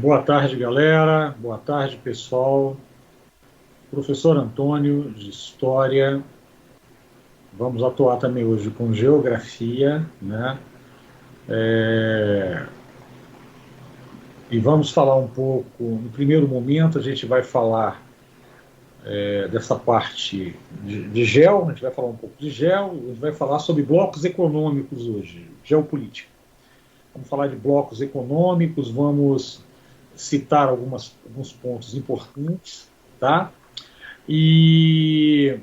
Boa tarde, galera. Boa tarde, pessoal. Professor Antônio, de História. Vamos atuar também hoje com Geografia, né? E vamos falar um pouco, no primeiro momento, a gente vai falar dessa parte de geo, a gente vai falar um pouco de geo, a gente vai falar sobre blocos econômicos hoje, geopolítica. Vamos falar de blocos econômicos, vamos citar alguns pontos importantes, tá? E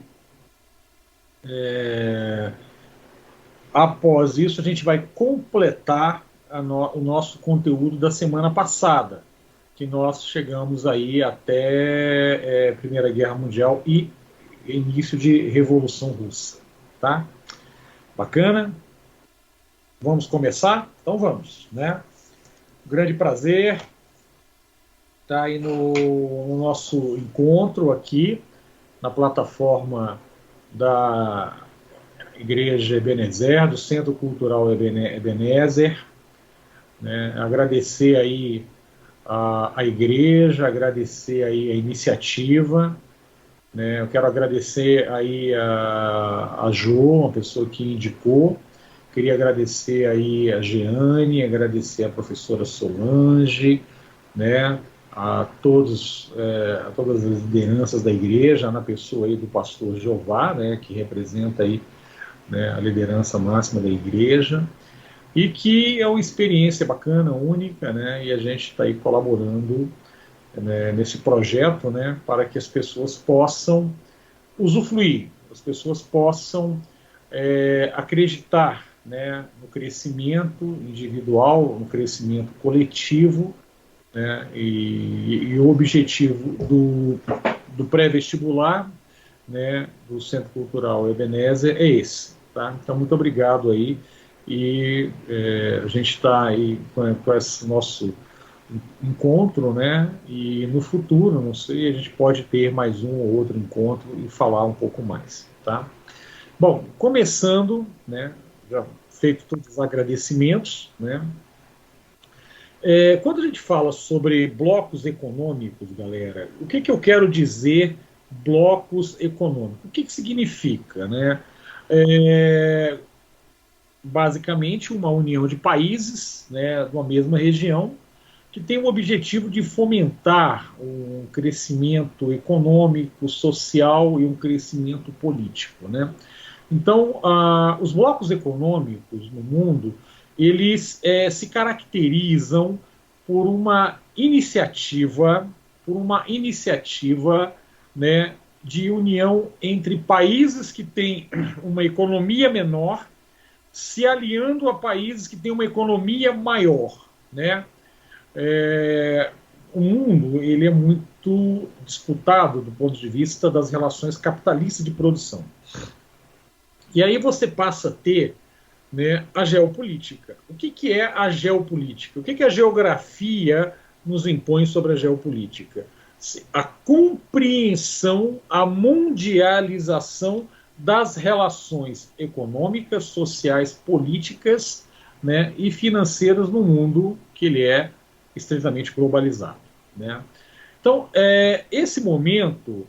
após isso, a gente vai completar o nosso conteúdo da semana passada, que nós chegamos aí até Primeira Guerra Mundial e início de Revolução Russa. Tá? Bacana? Vamos começar? Então vamos. Né? Grande prazer estar aí no nosso encontro aqui na plataforma da Igreja Ebenezer, do Centro Cultural Ebenezer, né? Agradecer aí a igreja, agradecer aí a iniciativa, né? Eu quero agradecer aí a Jo, uma pessoa que indicou, queria agradecer aí a Jeane, agradecer a professora Solange, né? A todas as lideranças da igreja, na pessoa aí do pastor Jeová, né? Que representa aí, né, a liderança máxima da igreja, e que é uma experiência bacana, única, né, e a gente está aí colaborando, né, nesse projeto, né, para que as pessoas possam usufruir, as pessoas possam acreditar, né, no crescimento individual, no crescimento coletivo, né, e o objetivo do pré-vestibular, né, do Centro Cultural Ebenezer é esse. Tá? Então, muito obrigado aí. E a gente está aí com esse nosso encontro, né? E no futuro, não sei, a gente pode ter mais um ou outro encontro e falar um pouco mais, tá? Bom, começando, né? Já feito todos os agradecimentos, né? Quando a gente fala sobre blocos econômicos, galera, o que eu quero dizer blocos econômicos? O que significa, né? É, basicamente uma união de países, né, de uma mesma região que tem o objetivo de fomentar um crescimento econômico, social e um crescimento político, né? Então, os blocos econômicos no mundo, eles se caracterizam por por uma iniciativa, né, de união entre países que têm uma economia menor se aliando a países que têm uma economia maior, né? O mundo ele é muito disputado do ponto de vista das relações capitalistas de produção. E aí você passa a ter, né, a geopolítica. O que é a geopolítica? O que a geografia nos impõe sobre a geopolítica? A compreensão, a mundialização das relações econômicas, sociais, políticas, né, e financeiras no mundo que ele é estritamente globalizado. Né? Então, esse momento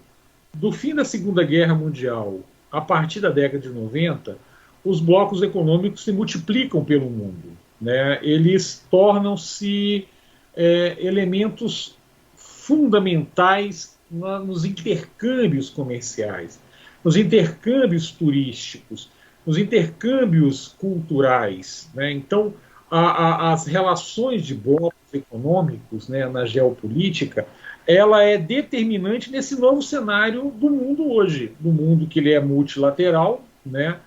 do fim da Segunda Guerra Mundial, a partir da década de 90, os blocos econômicos se multiplicam pelo mundo. Né? Eles tornam-se elementos fundamentais nos intercâmbios comerciais, nos intercâmbios turísticos, nos intercâmbios culturais. Né? Então, as relações de blocos econômicos, né, na geopolítica, ela é determinante nesse novo cenário do mundo hoje, do mundo que ele é multilateral, né,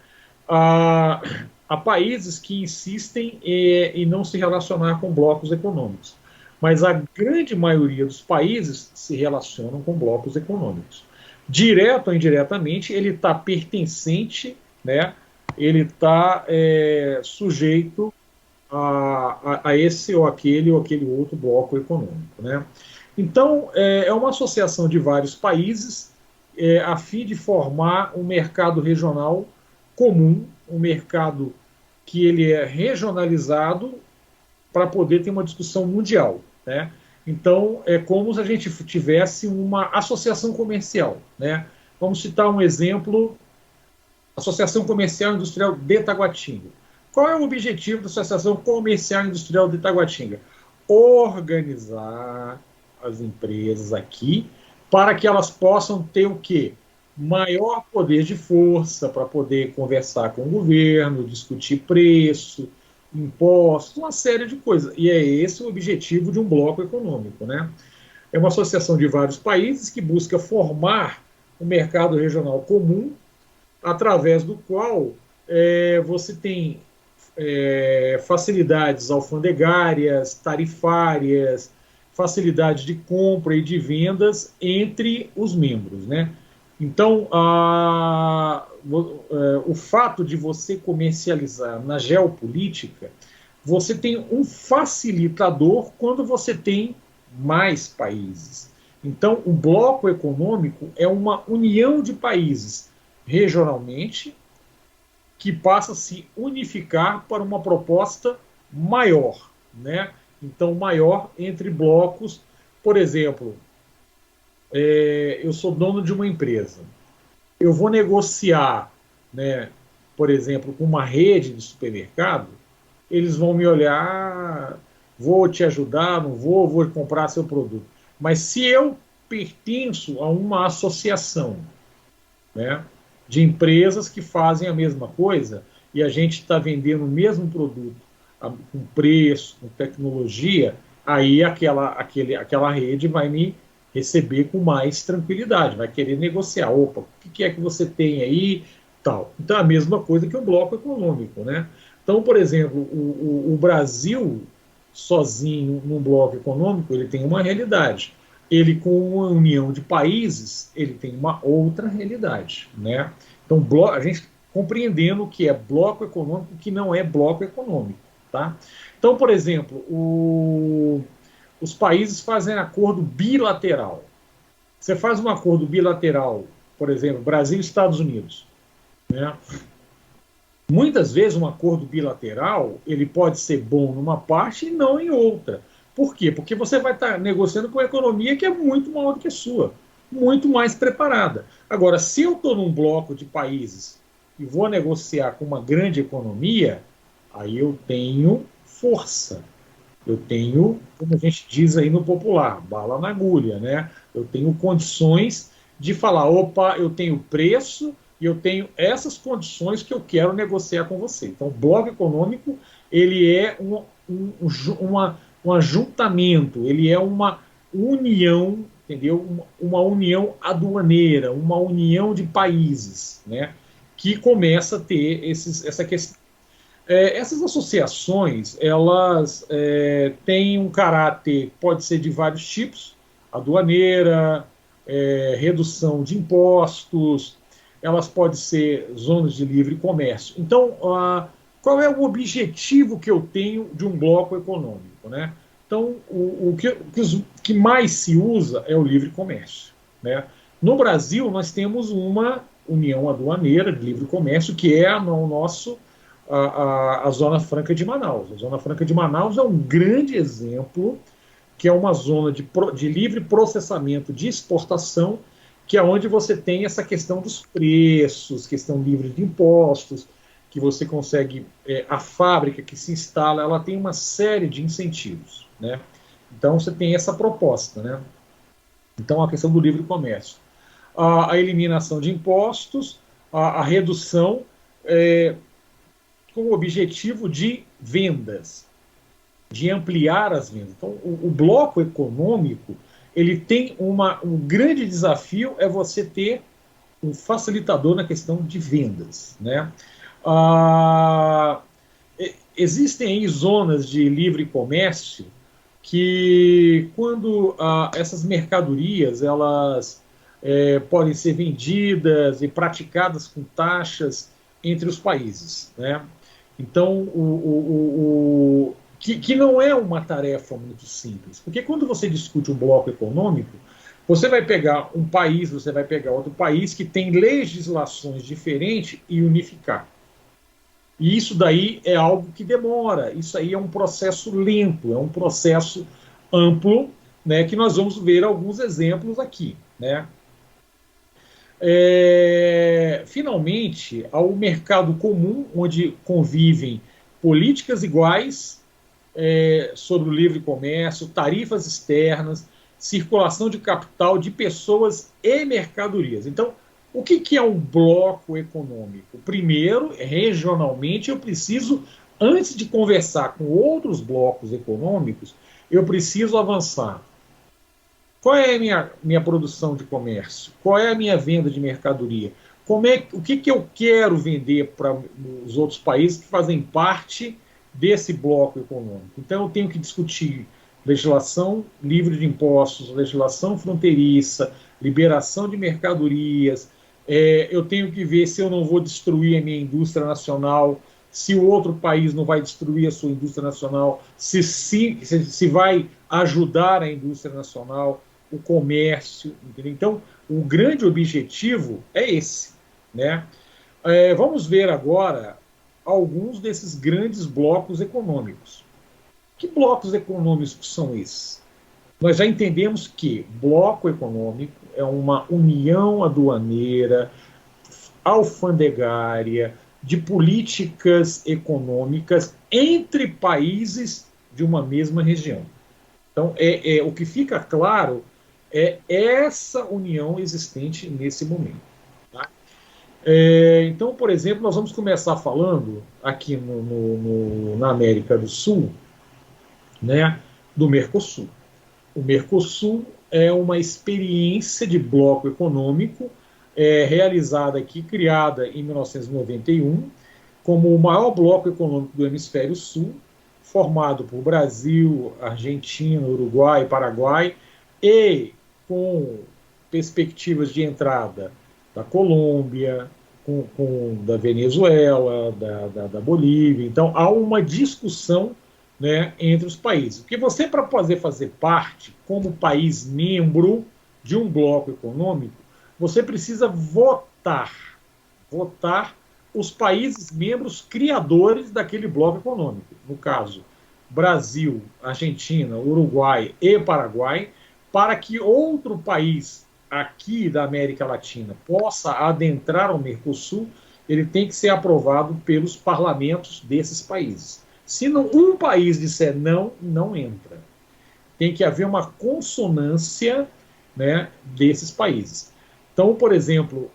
a, a países que insistem em não se relacionar com blocos econômicos. Mas a grande maioria dos países se relacionam com blocos econômicos. Direto ou indiretamente, ele está pertencente, né, ele está sujeito a esse ou aquele outro bloco econômico. Né? Então, é uma associação de vários países a fim de formar um mercado regional comum, um mercado que ele é regionalizado para poder ter uma discussão mundial. Né? Então, é como se a gente tivesse uma associação comercial, né? Vamos citar um exemplo: Associação Comercial e Industrial de Taguatinga. Qual é o objetivo da Associação Comercial e Industrial de Taguatinga? Organizar as empresas aqui para que elas possam ter o quê? Maior poder de força para poder conversar com o governo, discutir preço, impostos, uma série de coisas. E é esse o objetivo de um bloco econômico, né? É uma associação de vários países que busca formar um mercado regional comum, através do qual você tem facilidades alfandegárias, tarifárias, facilidade de compra e de vendas entre os membros, né? Então, o fato de você comercializar na geopolítica, você tem um facilitador quando você tem mais países. Então, o bloco econômico é uma união de países regionalmente que passa a se unificar para uma proposta maior, né? Então, maior entre blocos. Por exemplo, eu sou dono de uma empresa. Eu vou negociar, né, por exemplo, com uma rede de supermercado, eles vão me olhar, vou te ajudar, não vou comprar seu produto. Mas se eu pertenço a uma associação, né, de empresas que fazem a mesma coisa e a gente está vendendo o mesmo produto com preço, com tecnologia, aí aquela rede vai me receber com mais tranquilidade, vai querer negociar. Opa, o que é que você tem aí? Tal. Então, é a mesma coisa que o bloco econômico, né? Então, por exemplo, o Brasil, sozinho, num bloco econômico, ele tem uma realidade. Ele, com uma união de países, ele tem uma outra realidade, né? Então, a gente compreendendo o que é bloco econômico e o que não é bloco econômico, tá? Então, por exemplo, os países fazem acordo bilateral. Você faz um acordo bilateral, por exemplo, Brasil e Estados Unidos, né? Muitas vezes um acordo bilateral ele pode ser bom numa parte e não em outra. Por quê? Porque você vai estar negociando com uma economia que é muito maior do que a sua, muito mais preparada. Agora, se eu estou num bloco de países e vou negociar com uma grande economia, aí eu tenho força. Eu tenho, como a gente diz aí no popular, bala na agulha, né? Eu tenho condições de falar, opa, eu tenho preço e eu tenho essas condições que eu quero negociar com você. Então, o bloco econômico, ele é um ajuntamento, ele é uma união, entendeu? Uma união aduaneira, uma união de países, né? Que começa a ter essa questão. Essas associações, elas têm um caráter, pode ser de vários tipos: aduaneira, redução de impostos, elas podem ser zonas de livre comércio. Então, qual é o objetivo que eu tenho de um bloco econômico, né? Então, o que mais se usa é o livre comércio, né? No Brasil, nós temos uma união aduaneira de livre comércio, que é o nosso a Zona Franca de Manaus. A Zona Franca de Manaus é um grande exemplo, que é uma zona de livre processamento de exportação, que é onde você tem essa questão dos preços, questão livre de impostos, que você consegue, a fábrica que se instala, ela tem uma série de incentivos, né? Então você tem essa proposta, né? Então a questão do livre comércio, a eliminação de impostos, a redução, com o objetivo de vendas, de ampliar as vendas. Então, o bloco econômico, ele tem um grande desafio, é você ter um facilitador na questão de vendas, né? Existem aí zonas de livre comércio que, quando essas mercadorias elas podem ser vendidas e praticadas com taxas entre os países, né? Então, que não é uma tarefa muito simples, porque quando você discute um bloco econômico, você vai pegar um país, você vai pegar outro país que tem legislações diferentes e unificar. E isso daí é algo que demora, isso aí é um processo lento, é um processo amplo, né, que nós vamos ver alguns exemplos aqui, né? Finalmente, há o mercado comum, onde convivem políticas iguais sobre o livre comércio, tarifas externas, circulação de capital, de pessoas e mercadorias. Então, o que é um bloco econômico? Primeiro, regionalmente, eu preciso, antes de conversar com outros blocos econômicos, eu preciso avançar. Qual é a minha produção de comércio? Qual é a minha venda de mercadoria? O que eu quero vender para os outros países que fazem parte desse bloco econômico? Então, eu tenho que discutir legislação livre de impostos, legislação fronteiriça, liberação de mercadorias. Eu tenho que ver se eu não vou destruir a minha indústria nacional, se o outro país não vai destruir a sua indústria nacional, se vai ajudar a indústria nacional, o comércio. Entendeu? Então, o grande objetivo é esse, né? Vamos ver agora alguns desses grandes blocos econômicos. Que blocos econômicos são esses? Nós já entendemos que bloco econômico é uma união aduaneira, alfandegária, de políticas econômicas entre países de uma mesma região. Então, o que fica claro é essa união existente nesse momento. Tá? Então, por exemplo, nós vamos começar falando aqui na América do Sul, né, do Mercosul. O Mercosul é uma experiência de bloco econômico realizada aqui, criada em 1991, como o maior bloco econômico do hemisfério sul, formado por Brasil, Argentina, Uruguai, Paraguai, e com perspectivas de entrada da Colômbia, da Venezuela, da Bolívia. Então, há uma discussão, né, entre os países. Porque você, para fazer parte, como país membro de um bloco econômico, você precisa votar os países membros criadores daquele bloco econômico. No caso, Brasil, Argentina, Uruguai e Paraguai, para que outro país aqui da América Latina possa adentrar ao Mercosul, ele tem que ser aprovado pelos parlamentos desses países. Se um país disser não, não entra. Tem que haver uma consonância, né, desses países. Então, por exemplo,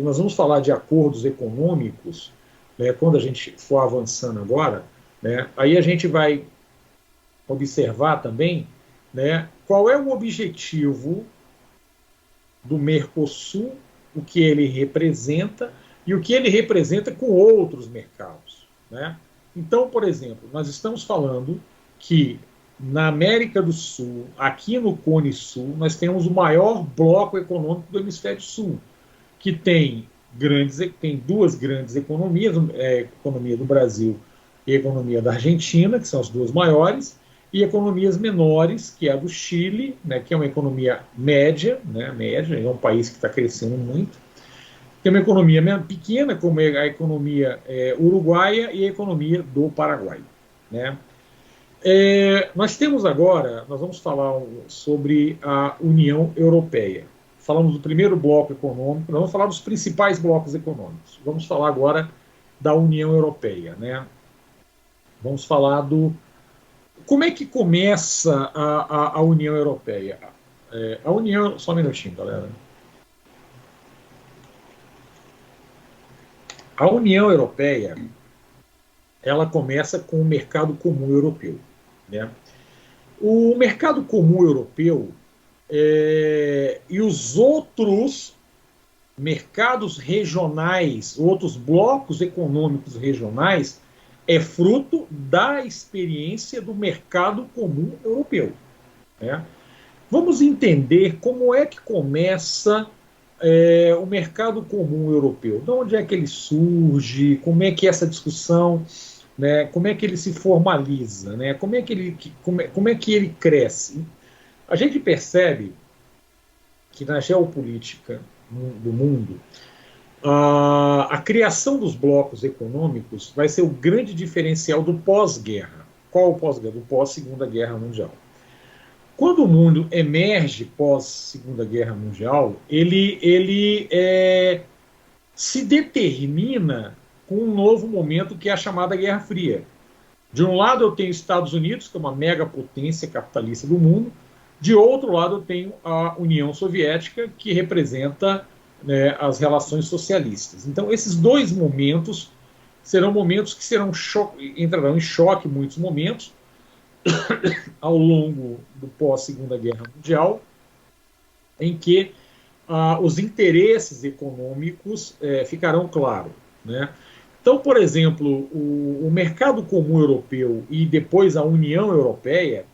nós vamos falar de acordos econômicos, né, quando a gente for avançando agora, né, aí a gente vai observar também, né, qual é o objetivo do Mercosul, o que ele representa e o que ele representa com outros mercados. Né? Então, por exemplo, nós estamos falando que na América do Sul, aqui no Cone Sul, nós temos o maior bloco econômico do hemisfério sul, que tem duas grandes economias, a economia do Brasil e a economia da Argentina, que são as duas maiores, e economias menores, que é a do Chile, né, que é uma economia média, é um país que está crescendo muito. Tem uma economia pequena, como é a economia uruguaia e a economia do Paraguai. Né? Nós vamos falar sobre a União Europeia. Falamos do primeiro bloco econômico, nós vamos falar dos principais blocos econômicos. Vamos falar agora da União Europeia. Né? Vamos falar como é que começa a União Europeia. Só um minutinho, galera. A União Europeia, ela começa com o mercado comum europeu. Né? O mercado comum europeu e os outros mercados regionais, outros blocos econômicos regionais, é fruto da experiência do mercado comum europeu. Né? Vamos entender como é que começa o mercado comum europeu. De onde é que ele surge, como é que essa discussão, né, como é que ele se formaliza, né, como é que ele cresce. A gente percebe que na geopolítica do mundo, a criação dos blocos econômicos vai ser o grande diferencial do pós-guerra. Qual o pós-guerra? Do pós-Segunda Guerra Mundial. Quando o mundo emerge pós Segunda Guerra Mundial, ele se determina com um novo momento que é a chamada Guerra Fria. De um lado eu tenho Estados Unidos, que é uma megapotência capitalista do mundo, de outro lado eu tenho a União Soviética, que representa, né, as relações socialistas. Então esses dois momentos serão momentos que entrarão em choque em muitos momentos ao longo do pós-Segunda Guerra Mundial, em que os interesses econômicos ficarão claros, né? Então, por exemplo, o mercado comum europeu e depois a União Europeia,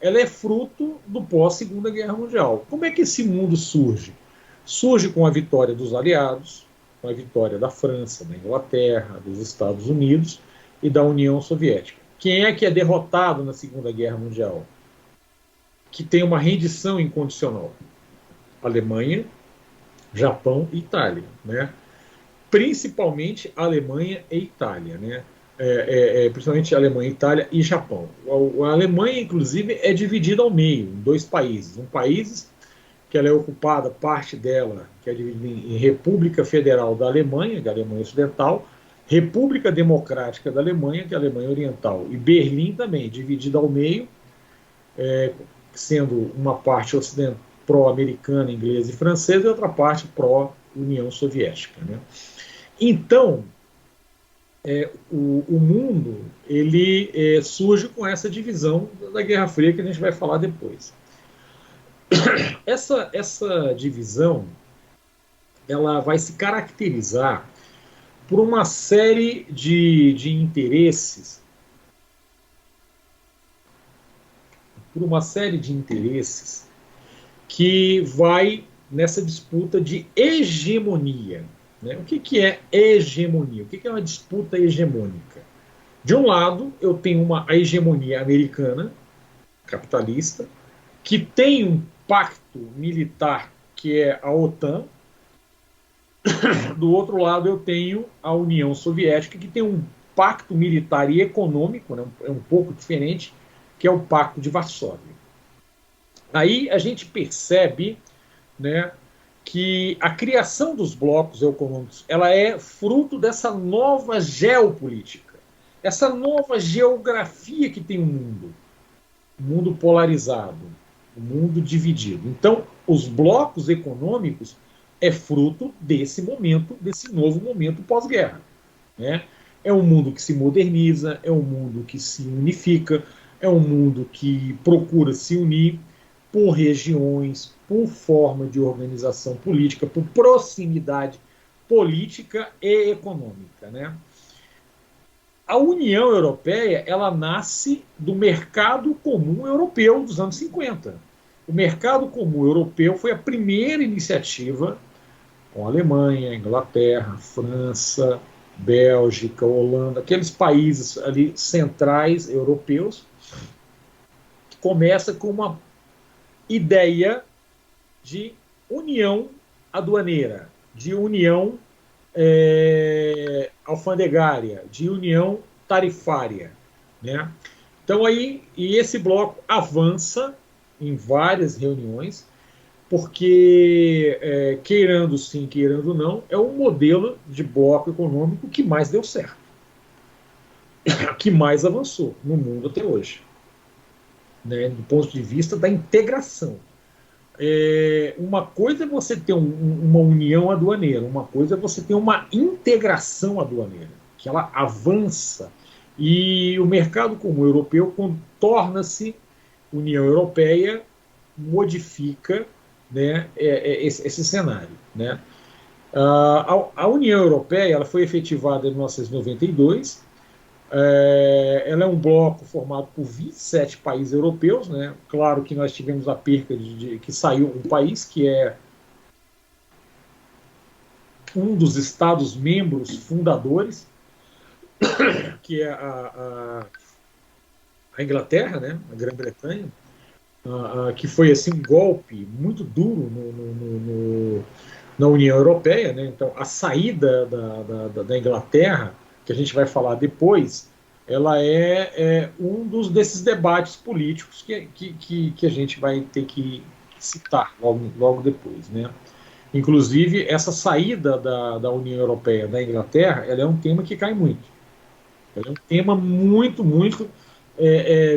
ela é fruto do pós-Segunda Guerra Mundial. Como é que esse mundo surge? Surge com a vitória dos aliados, com a vitória da França, da Inglaterra, dos Estados Unidos e da União Soviética. Quem é que é derrotado na Segunda Guerra Mundial? Que tem uma rendição incondicional? Alemanha, Japão e Itália, né? Principalmente Alemanha e Itália, né? Principalmente Alemanha, Itália e Japão. A Alemanha, inclusive, é dividida ao meio, em dois países. Um país que ela é ocupada, parte dela, que é dividida em República Federal da Alemanha, que é a Alemanha Ocidental, República Democrática da Alemanha, que é a Alemanha Oriental, e Berlim também, dividida ao meio, sendo uma parte ocidental pró-americana, inglesa e francesa, e outra parte pró-União Soviética, né? Então, o mundo ele surge com essa divisão da Guerra Fria que a gente vai falar depois. Essa divisão ela vai se caracterizar por uma série de interesses, que vai nessa disputa de hegemonia. Né? O que é hegemonia? O que é uma disputa hegemônica? De um lado, eu tenho a hegemonia americana, capitalista, que tem um pacto militar que é a OTAN. Do outro lado, eu tenho a União Soviética, que tem um pacto militar e econômico, né, é um pouco diferente, que é o Pacto de Varsóvia. Aí a gente percebe, né, que a criação dos blocos econômicos ela é fruto dessa nova geopolítica, essa nova geografia que tem o mundo polarizado, o mundo dividido. Então, os blocos econômicos é fruto desse momento, desse novo momento pós-guerra, né? É um mundo que se moderniza, é um mundo que se unifica, é um mundo que procura se unir por regiões, por forma de organização política, por proximidade política e econômica, né? A União Europeia ela nasce do mercado comum europeu dos anos 50. O mercado comum europeu foi a primeira iniciativa com a Alemanha, Inglaterra, França, Bélgica, Holanda, aqueles países ali centrais europeus, que começa com uma ideia de união aduaneira, de união alfandegária, de união tarifária, né? Então aí, e esse bloco avança em várias reuniões, porque, queirando sim, queirando não, é o modelo de bloco econômico que mais deu certo, que mais avançou no mundo até hoje, né, do ponto de vista da integração. Uma coisa é você ter uma união aduaneira, uma coisa é você ter uma integração aduaneira, que ela avança, e o mercado comum europeu torna-se União Europeia, modifica, né, esse cenário, né? A União Europeia ela foi efetivada em 1992. Ela é um bloco formado por 27 países europeus, né? Claro que nós tivemos a perca de que saiu um país que é um dos Estados-membros fundadores, que é a Inglaterra, né? A Grã-Bretanha, que foi assim um golpe muito duro na União Europeia, né? Então a saída da Inglaterra, que a gente vai falar depois, ela é um desses debates políticos que a gente vai ter que citar logo depois, né? Inclusive, essa saída da União Europeia da Inglaterra, ela é um tema que cai muito. Ela é um tema muito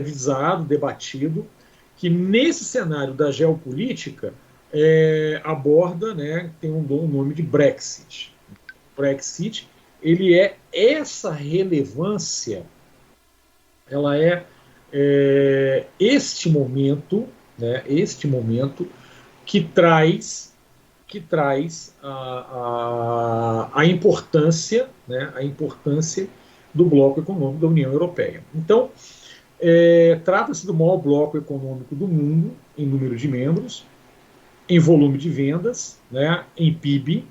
visado, debatido, que nesse cenário da geopolítica aborda, né, tem um nome de Brexit. Brexit, ele é essa relevância, ela este momento, né, este momento que traz a importância, né, a importância do bloco econômico da União Europeia. Então, trata-se do maior bloco econômico do mundo em número de membros, em volume de vendas, né, em PIB.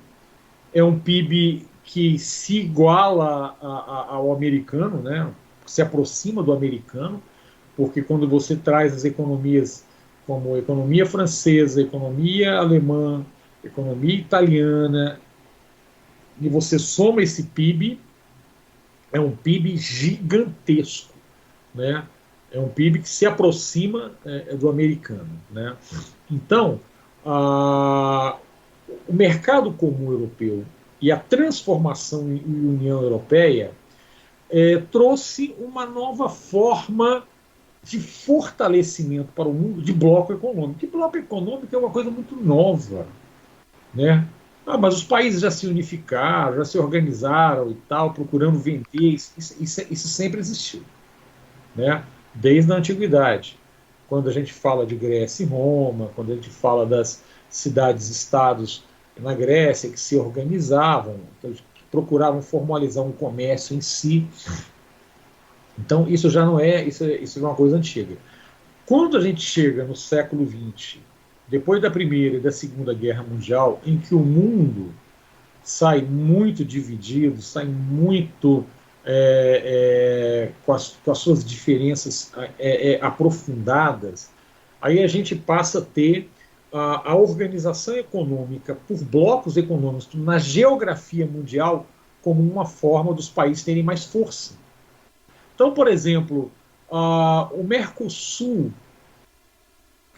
É um PIB que se iguala ao americano, né, se aproxima do americano, porque quando você traz as economias como a economia francesa, a economia alemã, a economia italiana, e você soma esse PIB, é um PIB gigantesco, né? É um PIB que se aproxima do americano, né? Então, o mercado comum europeu e a transformação em União Europeia trouxe uma nova forma de fortalecimento para o mundo de bloco econômico. E bloco econômico é uma coisa muito nova, né? Mas os países já se unificaram, já se organizaram e tal, procurando vender. Isso sempre existiu, né? Desde a antiguidade. Quando a gente fala de Grécia e Roma, quando a gente fala das cidades-estados na Grécia que se organizavam, que procuravam formalizar um comércio em si. Então, isso já não é, isso é uma coisa antiga. Quando a gente chega no século XX, depois da Primeira e da Segunda Guerra Mundial, em que o mundo sai muito dividido, sai muito com as suas diferenças aprofundadas, aí a gente passa a ter a organização econômica por blocos econômicos na geografia mundial como uma forma dos países terem mais força. Então, por exemplo, o Mercosul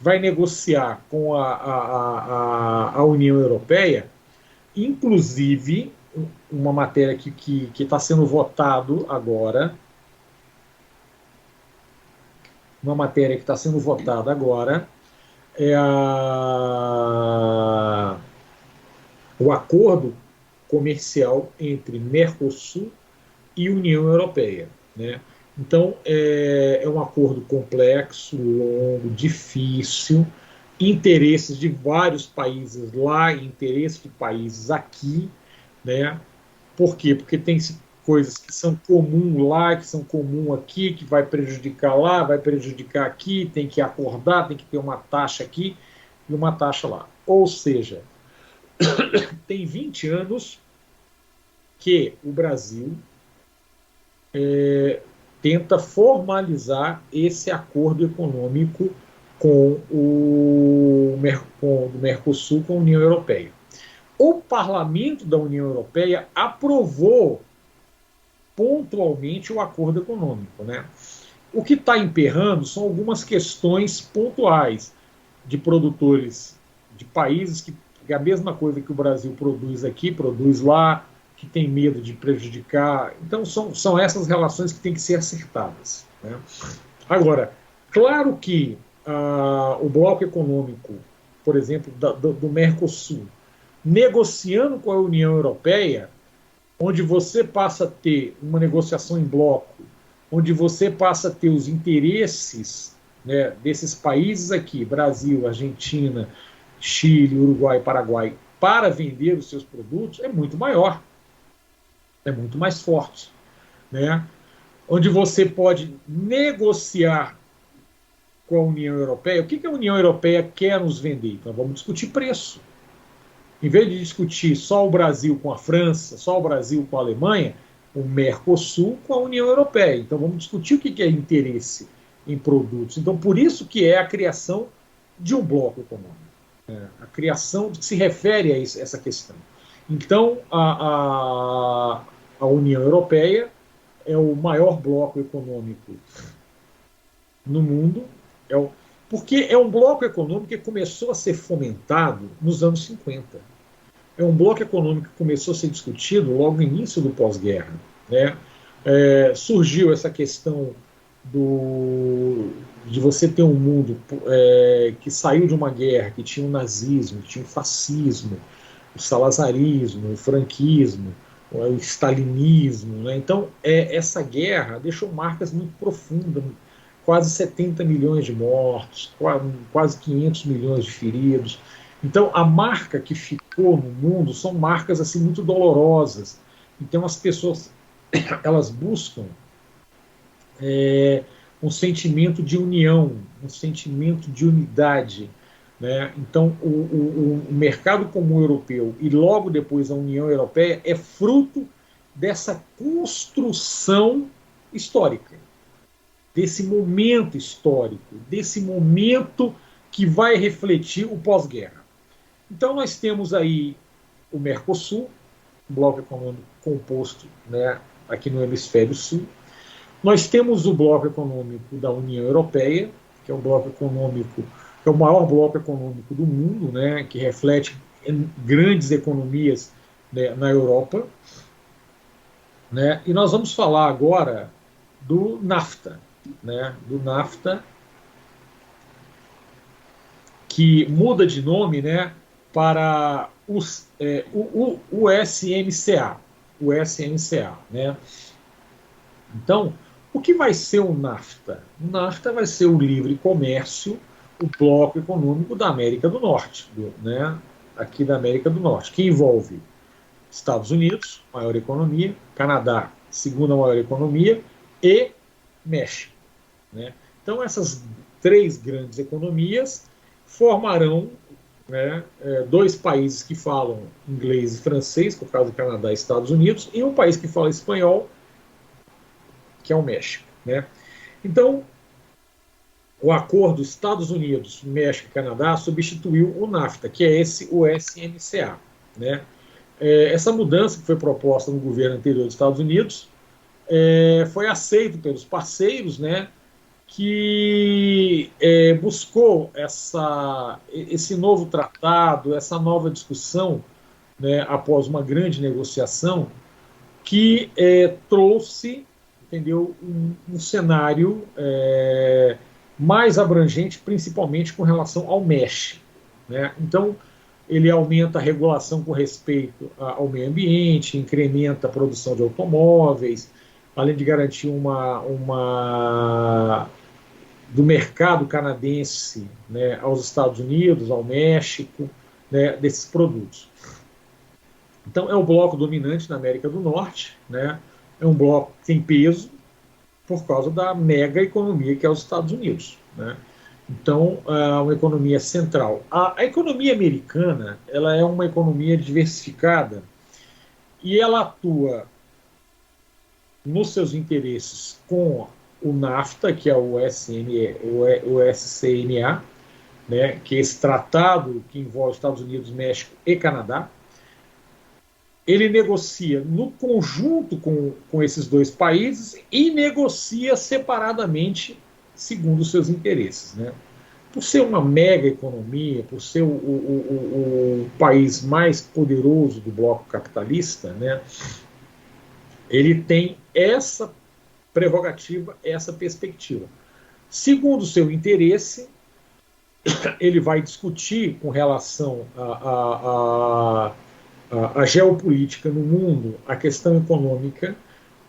vai negociar com a União Europeia, inclusive uma matéria que está sendo votado agora, é o acordo comercial entre Mercosul e União Europeia, né? Então, é um acordo complexo, longo, difícil, interesses de vários países lá, interesses de países aqui, né? Por quê? Porque tem coisas que são comuns lá, que são comuns aqui, que vai prejudicar lá, vai prejudicar aqui, tem que acordar, tem que ter uma taxa aqui e uma taxa lá. Ou seja, tem 20 anos que o Brasil tenta formalizar esse acordo econômico com o Mercosul, com a União Europeia. O Parlamento da União Europeia aprovou pontualmente o acordo econômico, né? O que está emperrando são algumas questões pontuais de produtores de países que é a mesma coisa que o Brasil produz aqui, produz lá, que tem medo de prejudicar. Então, são essas relações que têm que ser acertadas, né? Agora, claro que o bloco econômico, por exemplo, do Mercosul, negociando com a União Europeia, onde você passa a ter uma negociação em bloco, onde você passa a ter os interesses, né, desses países aqui, Brasil, Argentina, Chile, Uruguai, Paraguai, para vender os seus produtos, é muito maior, é muito mais forte, né? Onde você pode negociar com a União Europeia. O que a União Europeia quer nos vender? Então vamos discutir preço. Em vez de discutir só o Brasil com a França, só o Brasil com a Alemanha, o Mercosul com a União Europeia. Então vamos discutir o que é interesse em produtos. Então por isso que é a criação de um bloco econômico. A criação que se refere a essa questão. Então a União Europeia é o maior bloco econômico no mundo, porque é um bloco econômico que começou a ser fomentado nos anos 50. É um bloco econômico que começou a ser discutido logo no início do pós-guerra, né? Surgiu essa questão de você ter um mundo que saiu de uma guerra, que tinha o nazismo, que tinha o fascismo, o salazarismo, o franquismo, o stalinismo. Né? Então, essa guerra deixou marcas muito profundas, quase 70 milhões de mortos, quase 500 milhões de feridos. Então, a marca que ficou no mundo são marcas assim muito dolorosas. Então, as pessoas elas buscam um sentimento de união, um sentimento de unidade. Né? Então, o mercado comum europeu e logo depois a União Europeia é fruto dessa construção histórica, desse momento histórico, desse momento que vai refletir o pós-guerra. Então, nós temos aí o Mercosul, um bloco econômico composto, né, aqui no hemisfério sul. Nós temos o bloco econômico da União Europeia, que é um bloco econômico, que é o maior bloco econômico do mundo, né, que reflete grandes economias, né, na Europa. Né, e nós vamos falar agora do NAFTA, né, do NAFTA, que muda de nome, né, para o USMCA. O USMCA, né? Então, o que vai ser o NAFTA? O NAFTA vai ser o livre comércio, o bloco econômico da América do Norte, né? Aqui da América do Norte, que envolve Estados Unidos, maior economia, Canadá, segunda maior economia, e México. Né? Então, essas três grandes economias formarão, né, dois países que falam inglês e francês, por causa do Canadá e Estados Unidos, e um país que fala espanhol, que é o México. Né? Então, o acordo Estados Unidos, México e Canadá substituiu o NAFTA, que é esse USMCA. Né? Essa mudança que foi proposta no governo anterior dos Estados Unidos foi aceito pelos parceiros, né, que buscou esse novo tratado, essa nova discussão, né, após uma grande negociação, que trouxe, entendeu, um cenário mais abrangente, principalmente com relação ao México. Né? Então, ele aumenta a regulação com respeito ao meio ambiente, incrementa a produção de automóveis, além de garantir do mercado canadense, né, aos Estados Unidos, ao México, né, desses produtos. Então, é o bloco dominante na América do Norte, né, é um bloco que tem peso por causa da mega economia que é os Estados Unidos. Né. Então, é uma economia central. A economia americana ela é uma economia diversificada e ela atua nos seus interesses com o NAFTA, que é o SCMA, né, que é esse tratado que envolve Estados Unidos, México e Canadá. Ele negocia no conjunto com esses dois países e negocia separadamente segundo os seus interesses. Né? Por ser uma mega economia, por ser o país mais poderoso do bloco capitalista, né, ele tem essa prerrogativa, essa perspectiva. Segundo o seu interesse, ele vai discutir com relação à geopolítica no mundo, a questão econômica,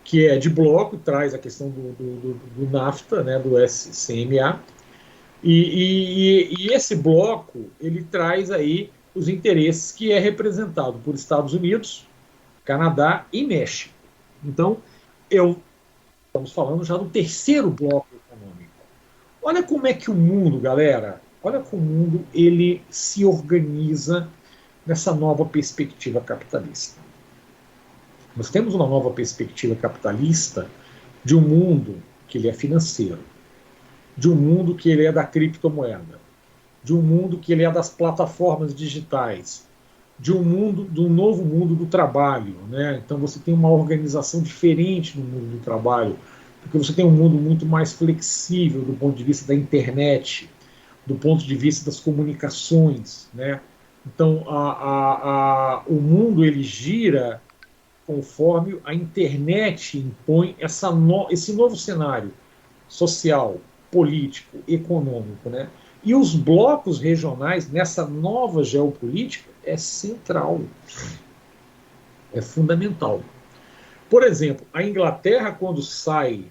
que é de bloco, traz a questão do NAFTA, né, do SCMA, e esse bloco ele traz aí os interesses que é representado por Estados Unidos, Canadá e México. Então, estamos falando já do terceiro bloco econômico. Olha como é que o mundo, galera, olha como o mundo ele se organiza nessa nova perspectiva capitalista. Nós temos uma nova perspectiva capitalista de um mundo que ele é financeiro, de um mundo que ele é da criptomoeda, de um mundo que ele é das plataformas digitais, de um novo mundo do trabalho, né? Então você tem uma organização diferente no mundo do trabalho, porque você tem um mundo muito mais flexível do ponto de vista da internet, do ponto de vista das comunicações, né? Então o mundo ele gira conforme a internet impõe esse novo cenário social, político, econômico, né? E os blocos regionais nessa nova geopolítica é central, é fundamental. Por exemplo, a Inglaterra, quando sai,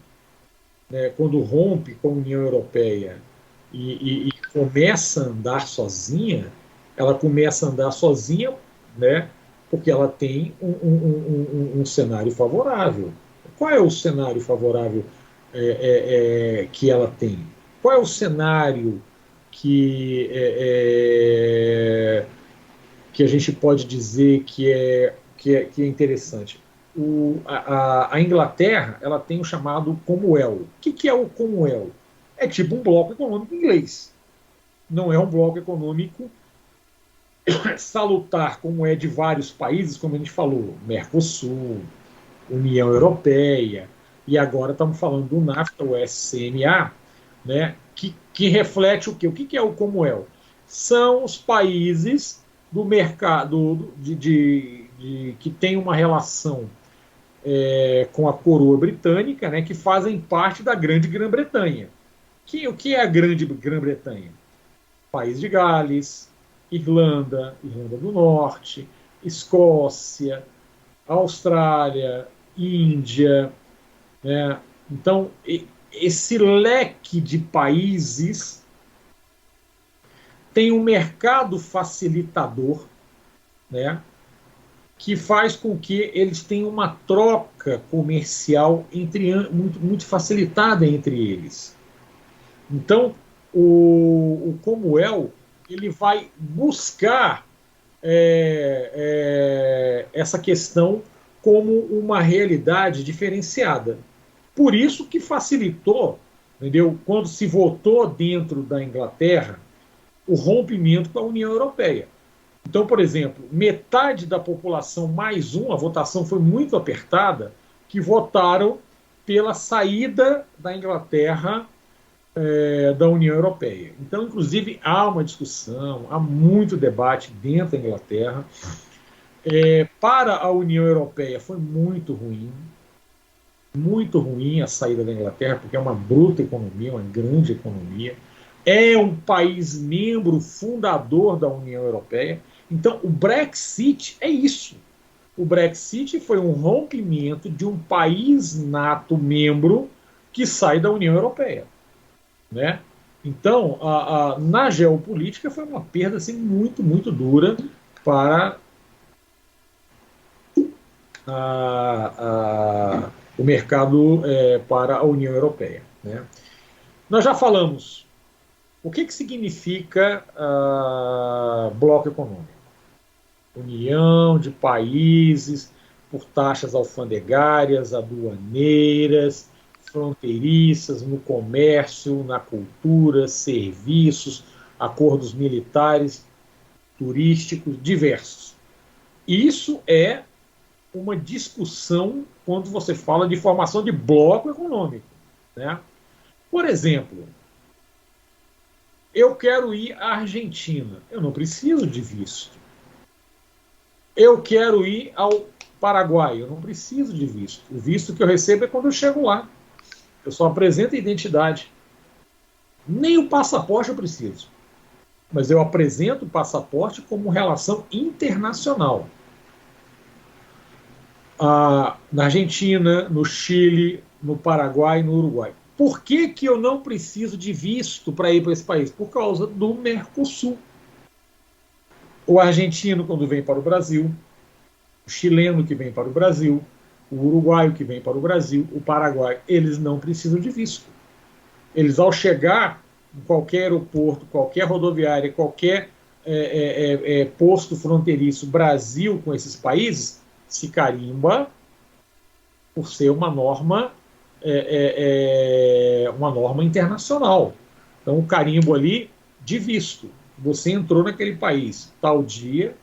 né, quando rompe com a União Europeia e começa a andar sozinha, ela começa a andar sozinha, né, porque ela tem um cenário favorável. Qual é o cenário favorável que ela tem? Qual é o cenário que a gente pode dizer que é interessante? A Inglaterra ela tem o chamado Commonwealth. O que é o Commonwealth? É tipo um bloco econômico inglês. Não é um bloco econômico salutar como é de vários países, como a gente falou, Mercosul, União Europeia, e agora estamos falando do NAFTA, o SCMA, né, que reflete o quê? O que é o Commonwealth? São os países do mercado que tem uma relação com a coroa britânica, né, que fazem parte da Grande Grã-Bretanha. O que é a Grande Grã-Bretanha? País de Gales, Irlanda, Irlanda do Norte, Escócia, Austrália, Índia, né? Então, esse leque de países tem um mercado facilitador, né, que faz com que eles tenham uma troca comercial muito facilitada entre eles. Então, o Commonwealth ele vai buscar essa questão como uma realidade diferenciada. Por isso que facilitou, entendeu? Quando se votou dentro da Inglaterra, o rompimento com a União Europeia. Então, por exemplo, metade da população mais a votação foi muito apertada, que votaram pela saída da Inglaterra da União Europeia. Então, inclusive, há uma discussão, há muito debate dentro da Inglaterra. Para a União Europeia foi muito ruim a saída da Inglaterra, porque é uma bruta economia, uma grande economia. É um país membro fundador da União Europeia. Então, o Brexit é isso. O Brexit foi um rompimento de um país nato membro que sai da União Europeia, né? Então, na geopolítica foi uma perda assim, muito, muito dura para o mercado, para a União Europeia, né? Nós já falamos o que significa bloco econômico. União de países por taxas alfandegárias, aduaneiras, fronteiriças, no comércio, na cultura, serviços, acordos militares, turísticos, diversos. Isso é uma discussão quando você fala de formação de bloco econômico, né? Por exemplo, eu quero ir à Argentina, eu não preciso de visto. Eu quero ir ao Paraguai, eu não preciso de visto. O visto que eu recebo é quando eu chego lá. Eu só apresento a identidade. Nem o passaporte eu preciso. Mas eu apresento o passaporte como relação internacional. Na Argentina, no Chile, no Paraguai e no Uruguai. Por que eu não preciso de visto para ir para esse país? Por causa do Mercosul. O argentino, quando vem para o Brasil, o chileno que vem para o Brasil, o uruguaio que vem para o Brasil, o Paraguai, eles não precisam de visto. Eles, ao chegar em qualquer aeroporto, qualquer rodoviária, qualquer posto fronteiriço Brasil com esses países, se carimba por ser uma norma internacional. Então, o carimbo ali de visto. Você entrou naquele país tal dia,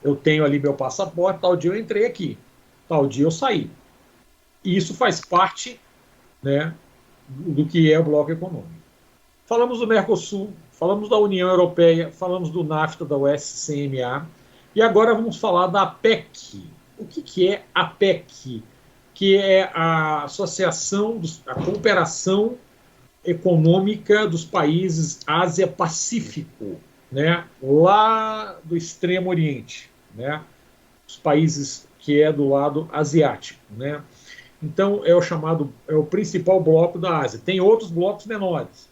Eu tenho ali meu passaporte, tal dia eu entrei aqui, tal dia eu saí. E isso faz parte, né, do que é o bloco econômico. Falamos do Mercosul, falamos da União Europeia, falamos do NAFTA, da USCMA, e agora vamos falar da APEC. O que é a APEC? Que é a Associação, a Cooperação Econômica dos Países Ásia-Pacífico, né? Lá do Extremo Oriente, né? Os países que é do lado asiático, né? Então é o chamado, é o principal bloco da Ásia. Tem outros blocos menores,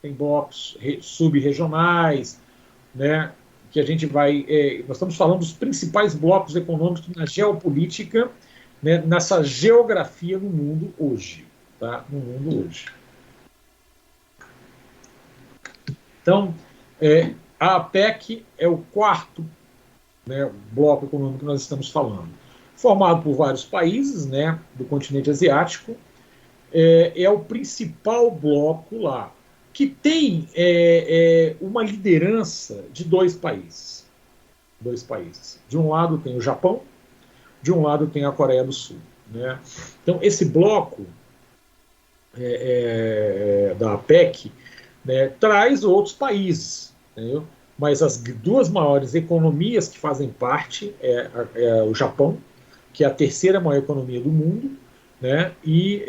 tem blocos sub-regionais, né? Que a gente vai, nós estamos falando dos principais blocos econômicos na geopolítica, né? Nessa geografia no mundo hoje, tá? No mundo hoje. Então, a APEC é o quarto, né, bloco econômico que nós estamos falando, formado por vários países, né, do continente asiático, é o principal bloco lá, que tem uma liderança de dois países. Dois países. De um lado tem o Japão, de um lado tem a Coreia do Sul. Né? Então, esse bloco da APEC, né, traz outros países, entendeu? Mas as duas maiores economias que fazem parte é o Japão, que é a terceira maior economia do mundo, né, e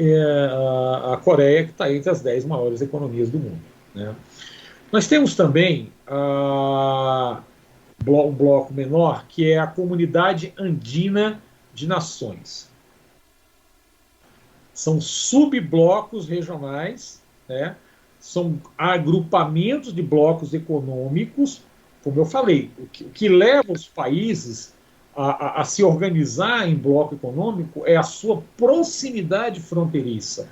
a Coreia, que está entre as 10 maiores economias do mundo. Né. Nós temos também um bloco menor, que é a Comunidade Andina de Nações. São subblocos regionais, né, são agrupamentos de blocos econômicos, como eu falei, o que leva os países a se organizar em bloco econômico é a sua proximidade fronteiriça,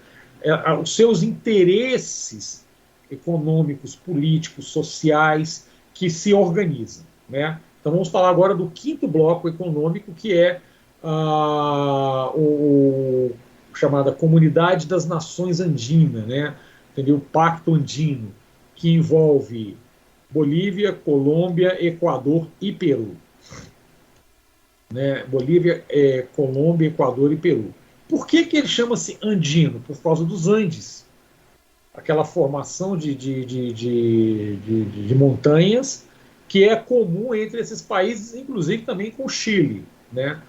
os seus interesses econômicos, políticos, sociais que se organizam. Né? Então vamos falar agora do quinto bloco econômico, que é o chamada Comunidade das Nações Andina, né? Entendeu? O Pacto Andino, que envolve Bolívia, Colômbia, Equador e Peru. Né? Bolívia, Colômbia, Equador e Peru. Por que ele chama-se andino? Por causa dos Andes. Aquela formação de montanhas que é comum entre esses países, inclusive também com o Chile. Né?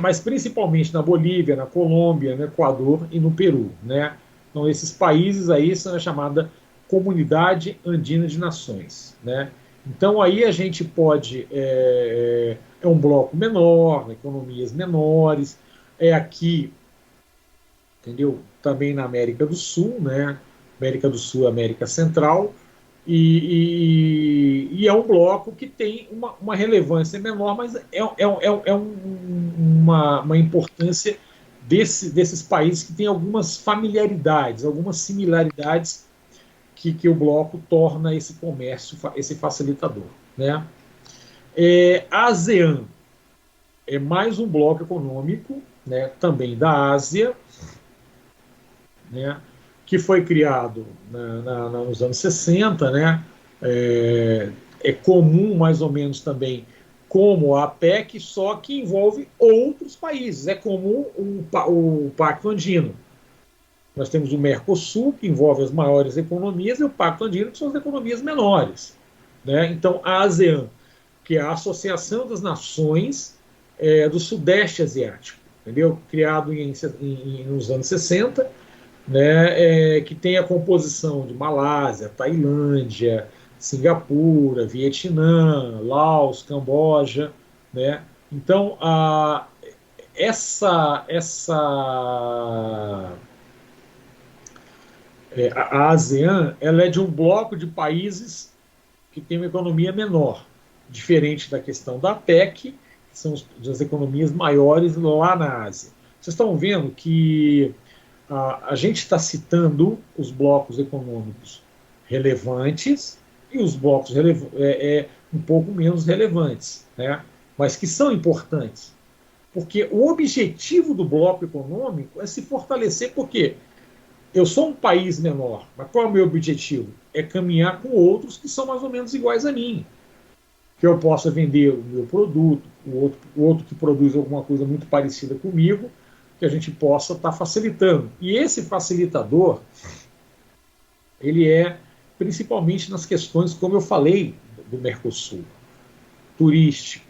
Mas principalmente na Bolívia, na Colômbia, no Equador e no Peru. Né? Então, esses países aí são a chamada Comunidade Andina de Nações. Né? Então, aí a gente pode. É um bloco menor, economias menores, é aqui, entendeu? Também na América do Sul, né? América do Sul, América Central, e é um bloco que tem uma relevância menor, mas uma importância desses países que tem algumas familiaridades, algumas similaridades que o bloco torna esse comércio, esse facilitador. Né? A ASEAN é mais um bloco econômico, né, também da Ásia, né, que foi criado nos anos 60, né, é comum mais ou menos também como a APEC, só que envolve outros países. É comum o Pacto Andino. Nós temos o Mercosul, que envolve as maiores economias, e o Pacto Andino, que são as economias menores. Né? Então, a ASEAN, que é a Associação das Nações do Sudeste Asiático, entendeu? Criado nos anos 60, né, que tem a composição de Malásia, Tailândia, Singapura, Vietnã, Laos, Camboja. Né? Então, a ASEAN ela é de um bloco de países que tem uma economia menor, diferente da questão da APEC, que são as economias maiores lá na Ásia. Vocês estão vendo que a gente está citando os blocos econômicos relevantes e os blocos um pouco menos relevantes, né? Mas que são importantes. Porque o objetivo do bloco econômico é se fortalecer, porque eu sou um país menor, mas qual é o meu objetivo? É caminhar com outros que são mais ou menos iguais a mim. que eu possa vender o meu produto, o outro que produz alguma coisa muito parecida comigo, que a gente possa estar facilitando. E esse facilitador, ele é principalmente nas questões, como eu falei, do Mercosul, turístico,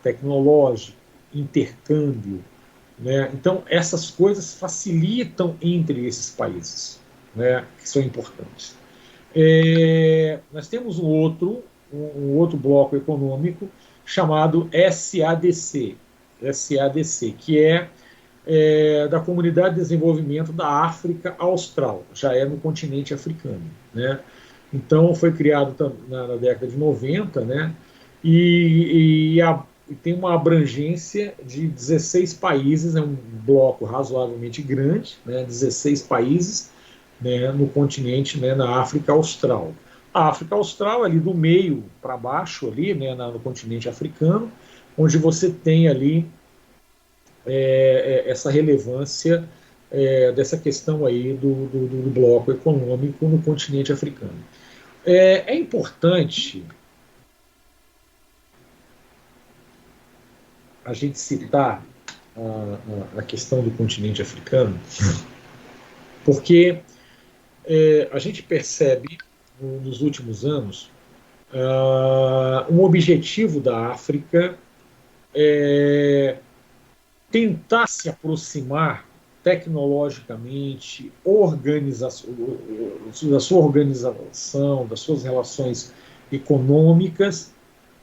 tecnológico, intercâmbio, né? Então, essas coisas facilitam entre esses países, né, que são importantes. Nós temos um outro bloco econômico chamado SADC, que da Comunidade de Desenvolvimento da África Austral, já é no continente africano, né? Então, foi criado na década de 90, né? E tem uma abrangência de 16 países, é um bloco razoavelmente grande, né? 16 países, né, no continente, né, na África Austral. A África Austral, ali do meio para baixo, ali, né, no continente africano, onde você tem ali essa relevância dessa questão aí do bloco econômico no continente africano. É importante a gente citar a questão do continente africano, porque a gente percebe nos últimos anos um objetivo da África tentar se aproximar tecnologicamente, da sua organização, das suas relações econômicas,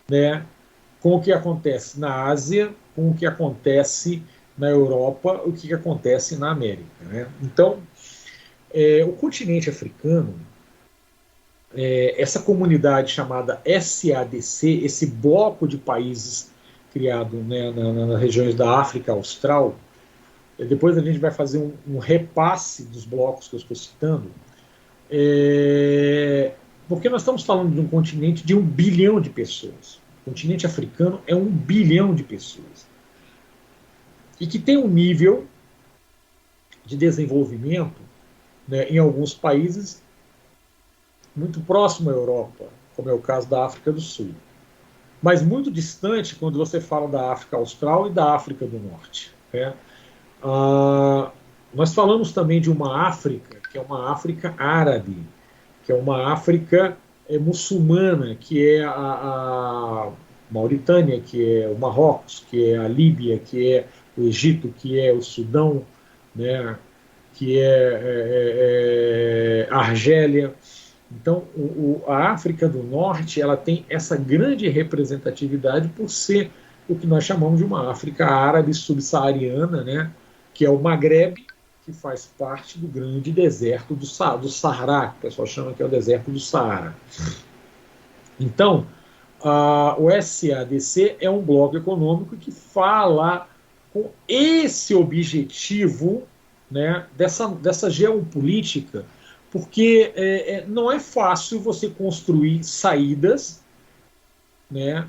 né, com o que acontece na Ásia, com o que acontece na Europa, o que acontece na América, né? Então, o continente africano, essa comunidade chamada SADC, esse bloco de países criado, né, nas regiões da África Austral, depois a gente vai fazer um repasse dos blocos que eu estou citando, porque nós estamos falando de um continente de 1 bilhão de pessoas. O continente africano é 1 bilhão de pessoas. E que tem um nível de desenvolvimento, né, em alguns países muito próximo à Europa, como é o caso da África do Sul, mas muito distante quando você fala da África Austral e da África do Norte, né? Nós falamos também de uma África, que é uma África árabe, que é uma África muçulmana, que é a Mauritânia, que é o Marrocos, que é a Líbia, que é o Egito, que é o Sudão, né, que é a Argélia. Então, a África do Norte, ela tem essa grande representatividade por ser o que nós chamamos de uma África árabe subsaariana, né, que é o Maghreb, que faz parte do grande deserto do Saara, que o pessoal chama que é o deserto do Saara. Então, o SADC é um bloco econômico que fala com esse objetivo, né, dessa geopolítica, porque não é fácil você construir saídas, né,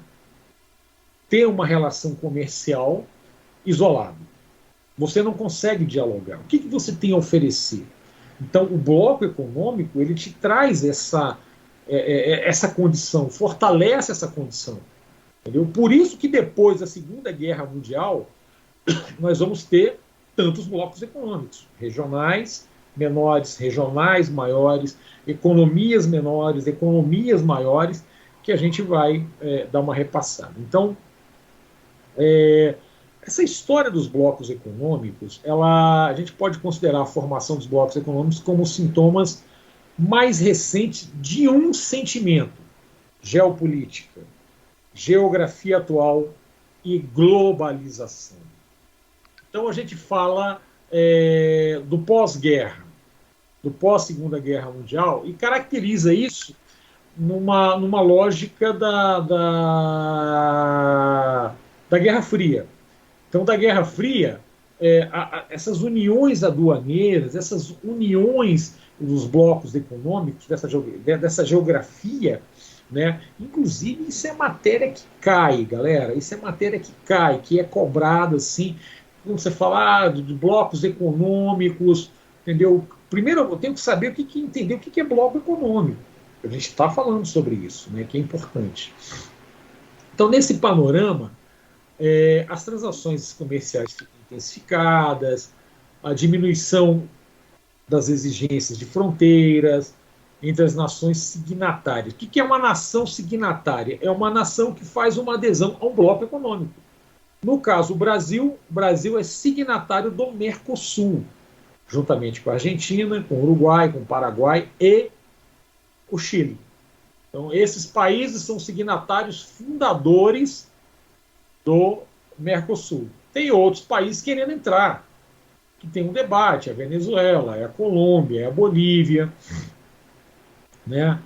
ter uma relação comercial isolado. Você não consegue dialogar. O que você tem a oferecer? Então, o bloco econômico, ele te traz essa condição, fortalece essa condição. Entendeu? Por isso que depois da Segunda Guerra Mundial, nós vamos ter tantos blocos econômicos, regionais, menores, regionais, maiores, economias menores, economias maiores, que a gente vai dar uma repassada. Então, essa história dos blocos econômicos, a gente pode considerar a formação dos blocos econômicos como sintomas mais recentes de um sentimento: geopolítica, geografia atual e globalização. Então a gente fala do pós-guerra, do pós-Segunda Guerra Mundial, e caracteriza isso numa lógica da Guerra Fria. Então, da Guerra Fria, essas uniões aduaneiras, essas uniões dos blocos econômicos, dessa geografia, né? Inclusive, isso é matéria que cai, galera, isso é matéria que cai, que é cobrada, assim, quando você fala de blocos econômicos, entendeu? Primeiro eu tenho que saber entender o que é bloco econômico. A gente está falando sobre isso, né, que é importante. Então, nesse panorama, as transações comerciais ficam intensificadas, a diminuição das exigências de fronteiras entre as nações signatárias. O que é uma nação signatária? É uma nação que faz uma adesão a um bloco econômico. No caso, o Brasil é signatário do Mercosul, juntamente com a Argentina, com o Uruguai, com o Paraguai e o Chile. Então, esses países são signatários fundadores do Mercosul. Tem outros países querendo entrar, que tem um debate, a Venezuela, a Colômbia, a Bolívia, né?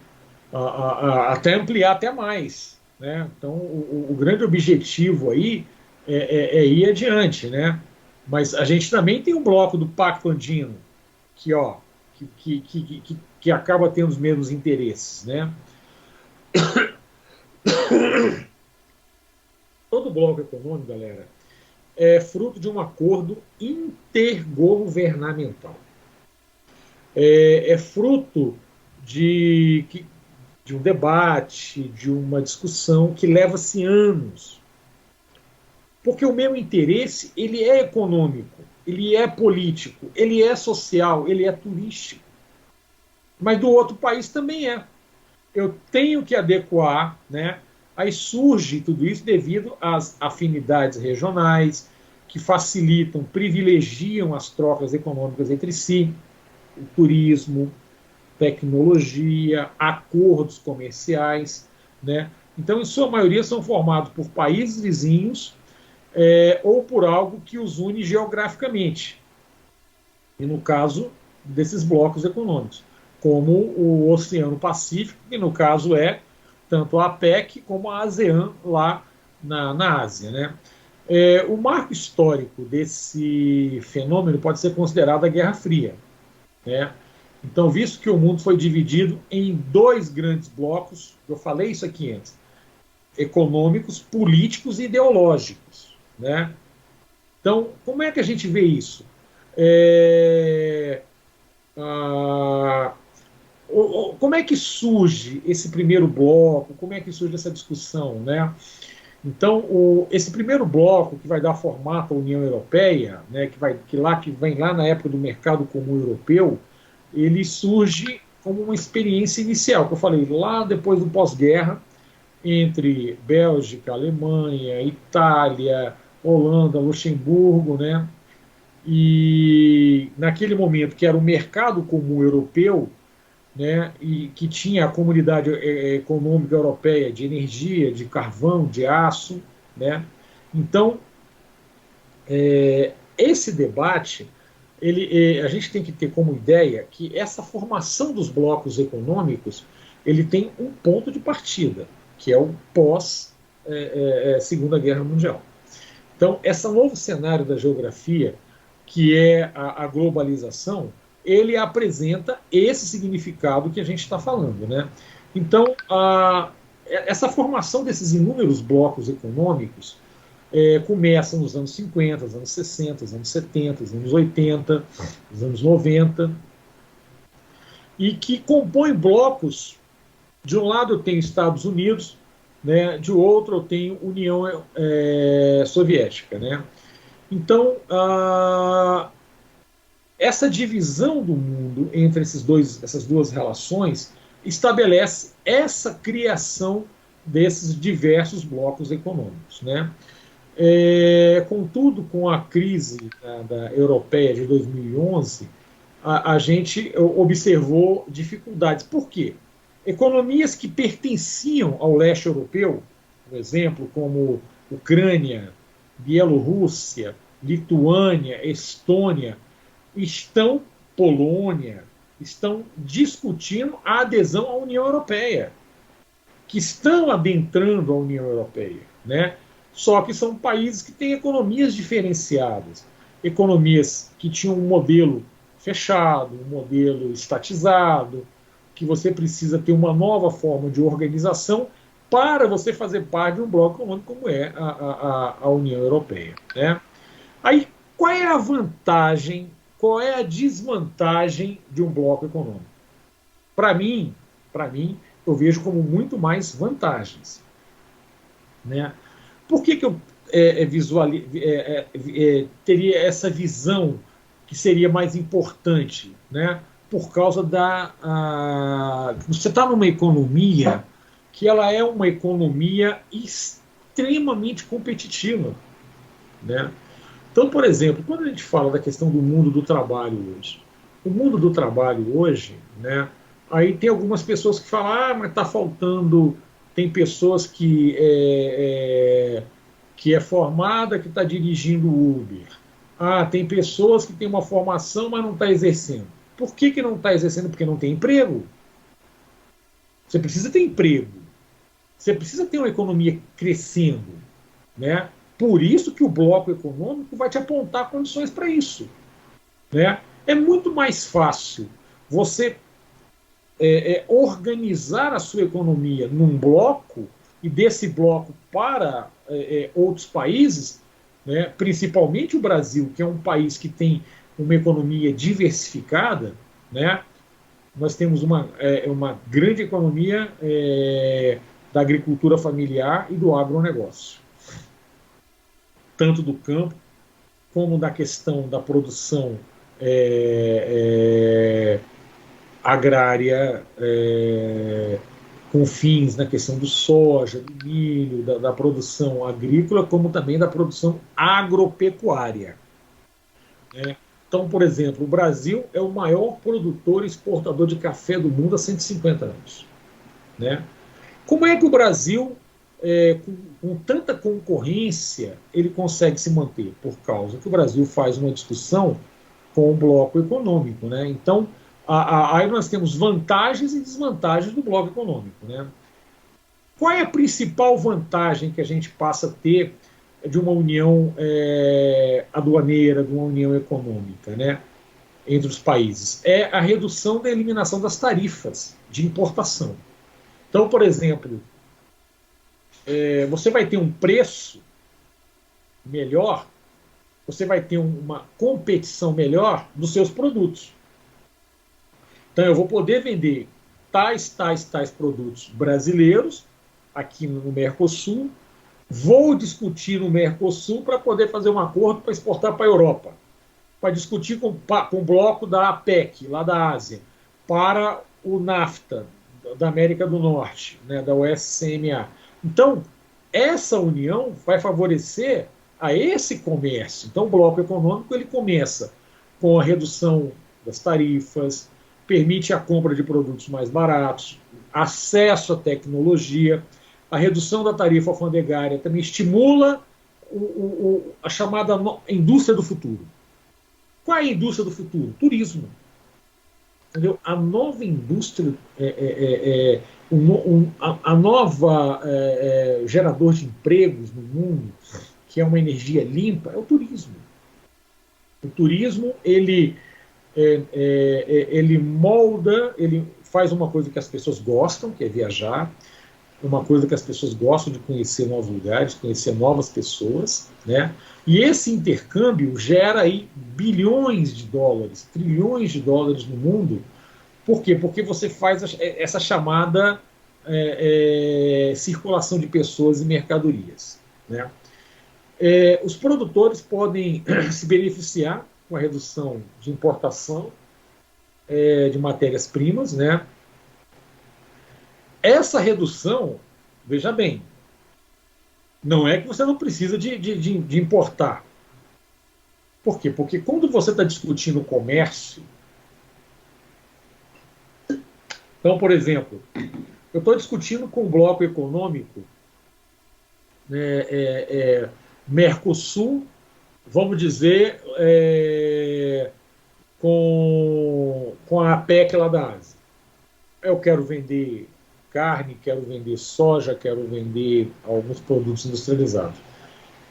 Até ampliar até mais. Né? Então, o grande objetivo aí é ir adiante. Né? Mas a gente também tem um bloco do Pacto Andino, que, ó, que acaba tendo os mesmos interesses. Né? Todo bloco econômico, galera, é fruto de um acordo intergovernamental. É fruto de um debate, de uma discussão que leva-se anos. Porque o meu interesse, ele é econômico, ele é político, ele é social, ele é turístico. Mas do outro país também é. Eu tenho que adequar, né? Aí surge tudo isso devido às afinidades regionais, que facilitam, privilegiam as trocas econômicas entre si, o turismo, tecnologia, acordos comerciais. Né? Então, em sua maioria, são formados por países vizinhos ou por algo que os une geograficamente. E no caso desses blocos econômicos, como o Oceano Pacífico, que no caso é tanto a APEC como a ASEAN lá na Ásia. Né? O marco histórico desse fenômeno pode ser considerado a Guerra Fria. Né? Então, visto que o mundo foi dividido em dois grandes blocos, eu falei isso aqui antes, econômicos, políticos e ideológicos. Né? Então, como é que a gente vê isso? Como é que surge esse primeiro bloco? Como é que surge essa discussão? Né? Então, esse primeiro bloco, que vai dar formato à União Europeia, né, que vem lá na época do Mercado Comum Europeu, ele surge como uma experiência inicial, que eu falei, lá depois do pós-guerra, entre Bélgica, Alemanha, Itália, Holanda, Luxemburgo, né? E naquele momento que era o Mercado Comum Europeu, né, e que tinha a Comunidade Econômica Europeia de energia, de carvão, de aço. Né? Então, esse debate, a gente tem que ter como ideia que essa formação dos blocos econômicos ele tem um ponto de partida, que é o pós-Segunda Guerra Mundial. Então, esse novo cenário da geografia, que é a globalização, ele apresenta esse significado que a gente está falando. Né? Então, essa formação desses inúmeros blocos econômicos começa nos anos 50, nos anos 60, nos anos 70, nos anos 80, nos anos 90, e que compõem blocos. De um lado eu tenho Estados Unidos, né? De outro eu tenho União Soviética. Né? Então, essa divisão do mundo entre essas duas relações estabelece essa criação desses diversos blocos econômicos. Né? Contudo, com a crise da europeia de 2011, a gente observou dificuldades. Por quê? Economias que pertenciam ao leste europeu, por exemplo, como Ucrânia, Bielorrússia, Lituânia, Estônia, Polônia, estão discutindo a adesão à União Europeia, que estão adentrando a União Europeia. Né? Só que são países que têm economias diferenciadas, economias que tinham um modelo fechado, um modelo estatizado, que você precisa ter uma nova forma de organização para você fazer parte de um bloco econômico como é a União Europeia. Né? Aí, qual é a vantagem, qual é a desvantagem de um bloco econômico? Para mim, eu vejo como muito mais vantagens. né? Por que eu teria essa visão que seria mais importante, né? Por causa você está numa economia que ela é uma economia extremamente competitiva, né? Então, por exemplo, quando a gente fala da questão do mundo do trabalho hoje, o mundo do trabalho hoje, né? Aí tem algumas pessoas que falam, mas está faltando. Tem pessoas que é formada, que está dirigindo Uber. Tem pessoas que têm uma formação, mas não está exercendo. Por que não está exercendo? Porque não tem emprego. Você precisa ter emprego. Você precisa ter uma economia crescendo, né? Por isso que o bloco econômico vai te apontar condições para isso, né? É muito mais fácil você organizar a sua economia num bloco e desse bloco para outros países, né? Principalmente o Brasil, que é um país que tem uma economia diversificada, né? Nós temos uma grande economia da agricultura familiar e do agronegócio, tanto do campo como da questão da produção agrária, com fins na questão do soja, do milho, da produção agrícola, como também da produção agropecuária, né? Então, por exemplo, o Brasil é o maior produtor e exportador de café do mundo há 150 anos, né? Como é que o Brasil, com tanta concorrência, ele consegue se manter? Por causa que o Brasil faz uma discussão com o bloco econômico, né? Então, aí nós temos vantagens e desvantagens do bloco econômico, né? Qual é a principal vantagem que a gente passa a ter de uma união aduaneira, de uma união econômica, né, entre os países? É a redução da eliminação das tarifas de importação. Então, por exemplo, você vai ter um preço melhor, você vai ter uma competição melhor dos seus produtos. Então, eu vou poder vender tais produtos brasileiros aqui no Mercosul, vou discutir no Mercosul para poder fazer um acordo para exportar para a Europa, para discutir com o bloco da APEC, lá da Ásia, para o NAFTA, da América do Norte, né, da USMCA. Então, essa união vai favorecer a esse comércio. Então, o bloco econômico ele começa com a redução das tarifas, permite a compra de produtos mais baratos, acesso à tecnologia, a redução da tarifa alfandegária também estimula a chamada indústria do futuro. Qual é a indústria do futuro? Turismo. Entendeu? A nova indústria, a nova gerador de empregos no mundo, que é uma energia limpa, é o turismo. O turismo, ele molda, ele faz uma coisa que as pessoas gostam, que é viajar, uma coisa que as pessoas gostam de conhecer novos lugares, conhecer novas pessoas, né? E esse intercâmbio gera aí bilhões de dólares, trilhões de dólares no mundo. Por quê? Porque você faz essa chamada circulação de pessoas e mercadorias, né? Os produtores podem se beneficiar com a redução de importação de matérias-primas, né? Essa redução, veja bem, não é que você não precisa de importar. Por quê? Porque quando você está discutindo comércio, então, por exemplo, eu estou discutindo com o bloco econômico Mercosul, vamos dizer, com a APEC lá da Ásia. Eu quero vender carne, quero vender soja, quero vender alguns produtos industrializados.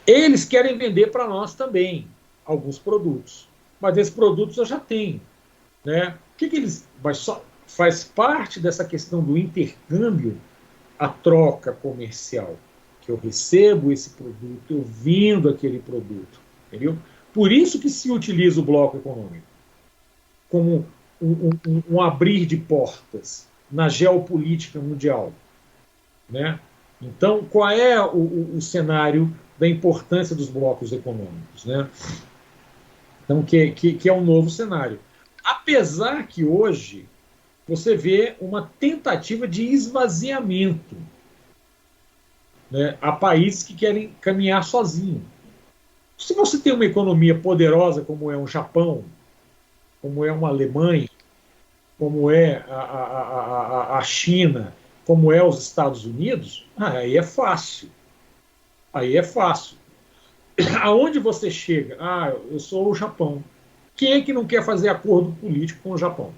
Eles querem vender para nós também alguns produtos, mas esses produtos eu já tenho, né? O que eles... Mas só faz parte dessa questão do intercâmbio, a troca comercial, que eu recebo esse produto, eu vendo aquele produto, entendeu? Por isso que se utiliza o bloco econômico como um abrir de portas na geopolítica mundial, né? Então, qual é o cenário da importância dos blocos econômicos, né? Então, que é um novo cenário. Apesar que hoje você vê uma tentativa de esvaziamento, né? Há países que querem caminhar sozinhos. Se você tem uma economia poderosa como é um Japão, como é uma Alemanha, como é a China, como é os Estados Unidos, aí é fácil. Aí é fácil. Aonde você chega? Ah, eu sou o Japão. Quem é que não quer fazer acordo político com o Japão?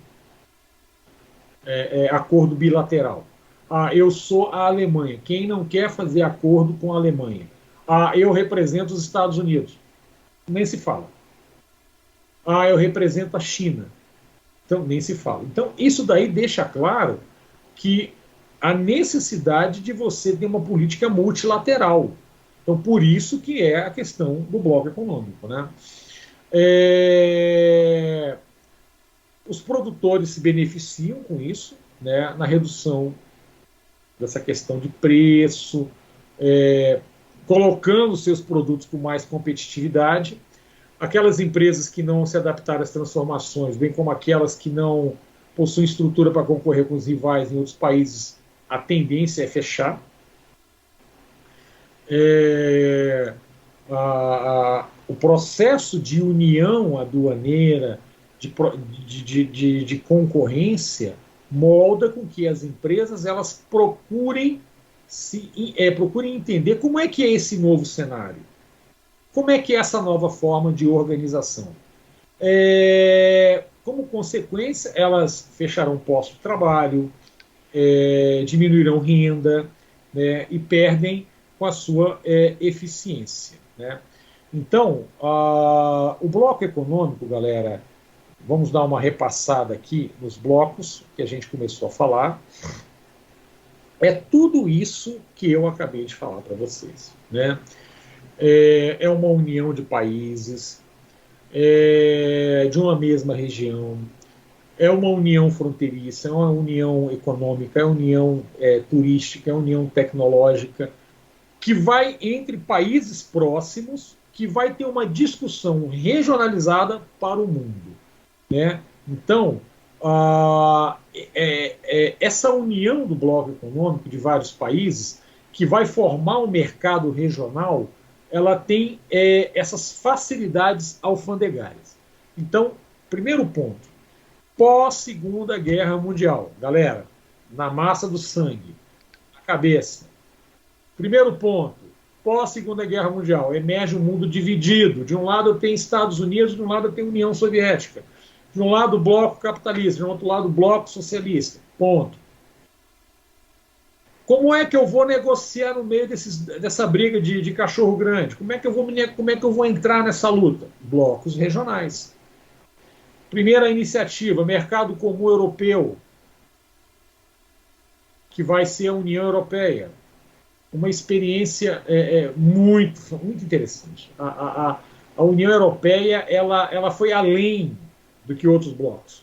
Acordo bilateral. Ah, eu sou a Alemanha. Quem não quer fazer acordo com a Alemanha? Ah, eu represento os Estados Unidos. Nem se fala. Ah, eu represento a China. Então, nem se fala. Então, isso daí deixa claro que a necessidade de você ter uma política multilateral. Então, por isso que é a questão do bloco econômico, né? Os produtores se beneficiam com isso, né, na redução dessa questão de preço, colocando seus produtos com mais competitividade. Aquelas empresas que não se adaptaram às transformações, bem como aquelas que não possuem estrutura para concorrer com os rivais em outros países, a tendência é fechar. O processo de união aduaneira, de concorrência, molda com que as empresas elas procurem entender como é que é esse novo cenário, como é que é essa nova forma de organização. Como consequência, elas fecharão postos de trabalho, diminuirão renda, né, e perdem com a sua eficiência, né? Então, o bloco econômico, galera, vamos dar uma repassada aqui nos blocos que a gente começou a falar. É tudo isso que eu acabei de falar para vocês, né? É uma união de países, de uma mesma região, é uma união fronteiriça, é uma união econômica, é uma união turística, é uma união tecnológica, que vai entre países próximos, que vai ter uma discussão regionalizada para o mundo, né? Então, essa união do bloco econômico de vários países, que vai formar um mercado regional, ela tem essas facilidades alfandegárias. Então, primeiro ponto, pós-Segunda Guerra Mundial, galera, na massa do sangue, na cabeça. Primeiro ponto, pós-Segunda Guerra Mundial, emerge um mundo dividido. De um lado tem Estados Unidos, de um lado tem União Soviética. De um lado, bloco capitalista, de um outro lado, bloco socialista. Ponto. Como é que eu vou negociar no meio dessa briga de cachorro grande? Como é que eu vou entrar nessa luta? Blocos regionais. Primeira iniciativa, Mercado Comum Europeu, que vai ser a União Europeia. Uma experiência muito, muito interessante. A União Europeia ela foi além do que outros blocos.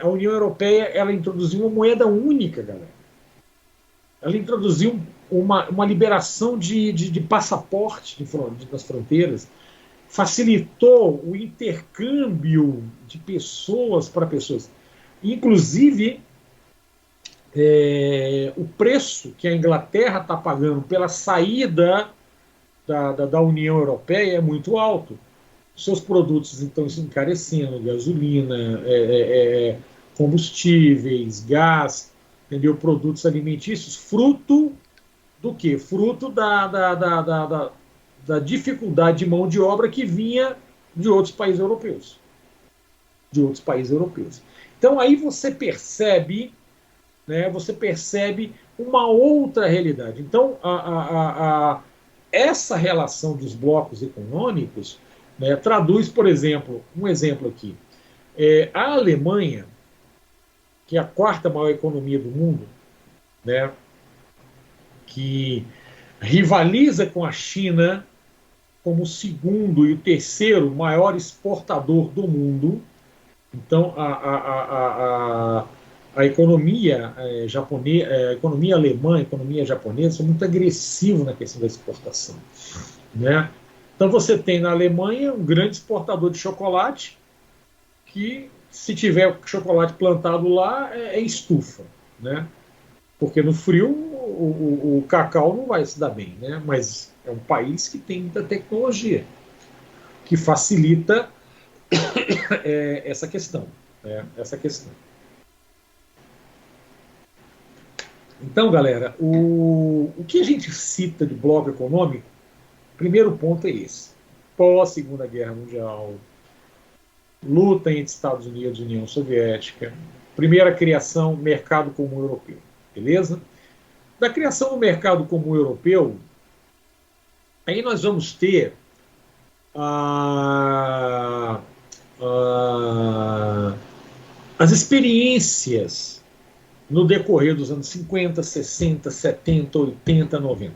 A União Europeia ela introduziu uma moeda única, galera. Ela introduziu uma liberação de passaporte das fronteiras, facilitou o intercâmbio de pessoas para pessoas. Inclusive, o preço que a Inglaterra está pagando pela saída da União Europeia é muito alto. Seus produtos estão se encarecendo, gasolina, combustíveis, gás, entendeu? Produtos alimentícios, fruto do quê? Fruto da dificuldade de mão de obra que vinha de outros países europeus. Então aí você percebe uma outra realidade. Então, essa relação dos blocos econômicos, né, traduz, por exemplo, um exemplo aqui. A Alemanha, que é a quarta maior economia do mundo, né, que rivaliza com a China como o segundo e o terceiro maior exportador do mundo. Então, a economia japonesa, a economia alemã, a economia japonesa são muito agressivos na questão da exportação, né? Então você tem na Alemanha um grande exportador de chocolate que, se tiver chocolate plantado lá, é estufa, né? Porque no frio o cacau não vai se dar bem, né? Mas é um país que tem muita tecnologia que facilita essa questão, né? Essa questão. Então, galera, o que a gente cita de bloco econômico, primeiro ponto é esse. Pós-Segunda Guerra Mundial, luta entre Estados Unidos e União Soviética, primeira criação, mercado comum europeu, beleza? Da criação do mercado comum europeu, aí nós vamos ter a, a, as experiências no decorrer dos anos 50, 60, 70, 80, 90.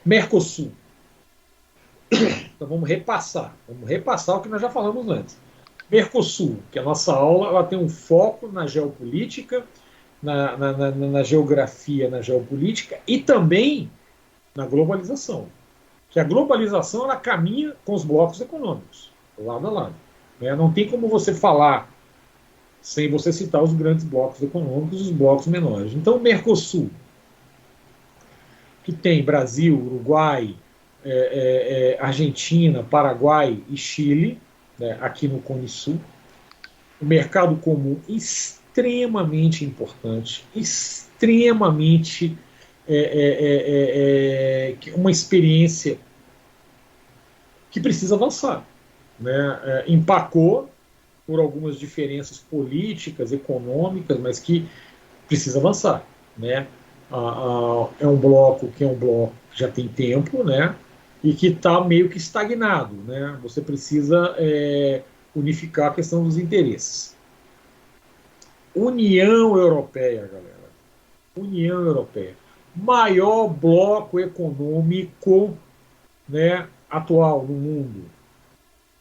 Mercosul. Então vamos repassar o que nós já falamos antes. Mercosul, que a nossa aula ela tem um foco na geopolítica, na geografia, na geopolítica e também na globalização. Que a globalização ela caminha com os blocos econômicos, lado a lado. Né? Não tem como você falar sem você citar os grandes blocos econômicos e os blocos menores. Então, o Mercosul, que tem Brasil, Uruguai, Argentina, Paraguai e Chile, né, aqui no Cone Sul, o mercado comum extremamente importante, extremamente uma experiência que precisa avançar. Né? Empacou por algumas diferenças políticas, econômicas, mas que precisa avançar. Né? É um bloco que já tem tempo, né? E que está meio que estagnado. Né? Você precisa unificar a questão dos interesses. União Europeia, galera. União Europeia. Maior bloco econômico, né, atual no mundo,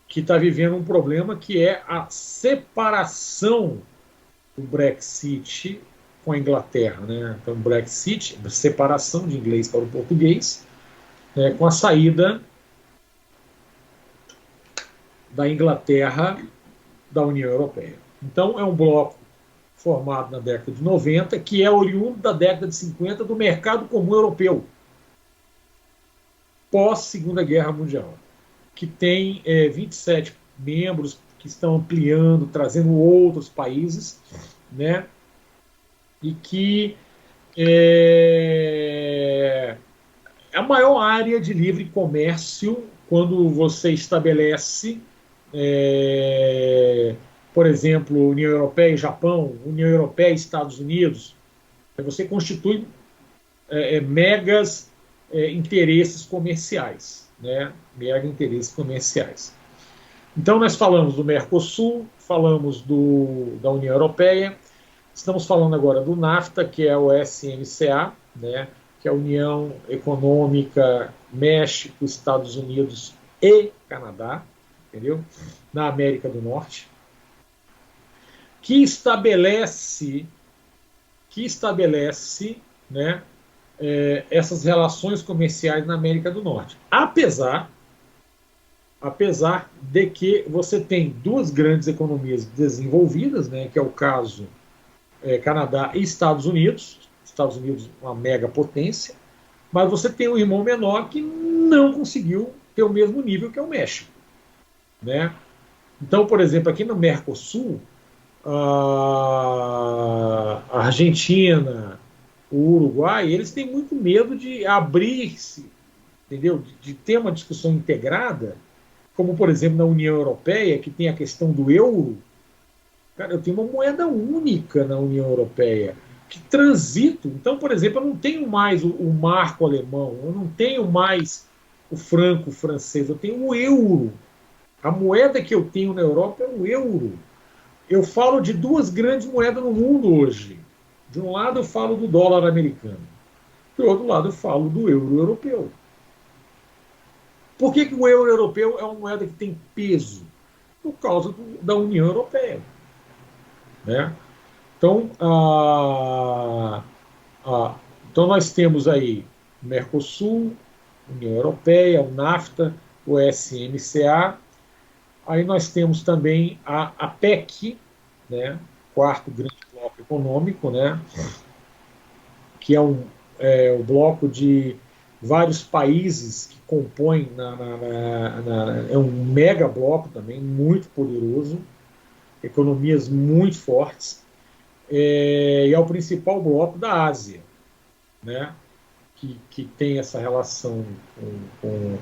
que está vivendo um problema que é a separação do Brexit com a Inglaterra. Né? Então, Brexit, separação de inglês para o português, né, com a saída da Inglaterra da União Europeia. Então, é um bloco formado na década de 90, que é oriundo da década de 50 do mercado comum europeu, pós-Segunda Guerra Mundial, que tem 27 membros que estão ampliando, trazendo outros países, né? E que é a maior área de livre comércio quando você estabelece, por exemplo, União Europeia e Japão, União Europeia e Estados Unidos, você constitui megas interesses comerciais, né? Mega interesses comerciais. Então nós falamos do Mercosul, falamos da União Europeia, estamos falando agora do NAFTA, que é o SMCA, né? Que é a União Econômica México, Estados Unidos e Canadá, entendeu? Na América do Norte, que estabelece, né, essas relações comerciais na América do Norte. Apesar de que você tem duas grandes economias desenvolvidas, né, que é o caso Canadá e Estados Unidos. Estados Unidos uma mega potência, mas você tem um irmão menor que não conseguiu ter o mesmo nível que é o México. Né? Então, por exemplo, aqui no Mercosul, a Argentina, o Uruguai, eles têm muito medo de abrir-se, entendeu? De ter uma discussão integrada, como, por exemplo, na União Europeia, que tem a questão do euro. Cara, eu tenho uma moeda única na União Europeia, que transito. Então, por exemplo, eu não tenho mais o marco alemão, eu não tenho mais o franco francês, eu tenho o euro. A moeda que eu tenho na Europa é o euro. Eu falo de duas grandes moedas no mundo hoje. De um lado eu falo do dólar americano, do outro lado eu falo do euro europeu. Por que o euro europeu é uma moeda que tem peso? Por causa da União Europeia. Né? Então, então nós temos aí o Mercosul, União Europeia, o NAFTA, o SMCA. Aí nós temos também a PEC, né, quarto grande bloco econômico, né, que é o bloco de vários países que compõem, é um mega bloco também, muito poderoso, economias muito fortes, e é o principal bloco da Ásia, né, que tem essa relação com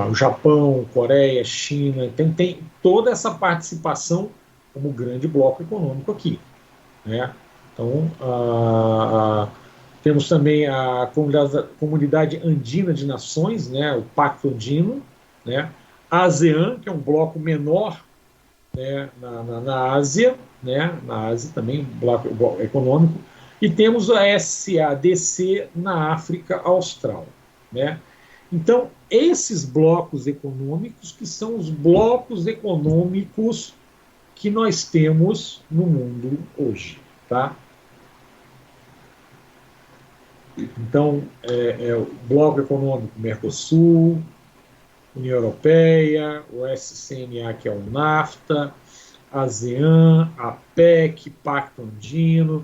o Japão, Coreia, China, tem toda essa participação como grande bloco econômico aqui, né? Então, temos também a Comunidade Andina de Nações, né, o Pacto Andino, né, a ASEAN, que é um bloco menor, né, na Ásia, né, na Ásia também, bloco econômico, e temos a SADC na África Austral, né? Então, esses blocos econômicos que são os blocos econômicos que nós temos no mundo hoje, tá? Então, o bloco econômico Mercosul, União Europeia, o SCNA, que é o NAFTA, ASEAN, a PEC, Pacto Andino,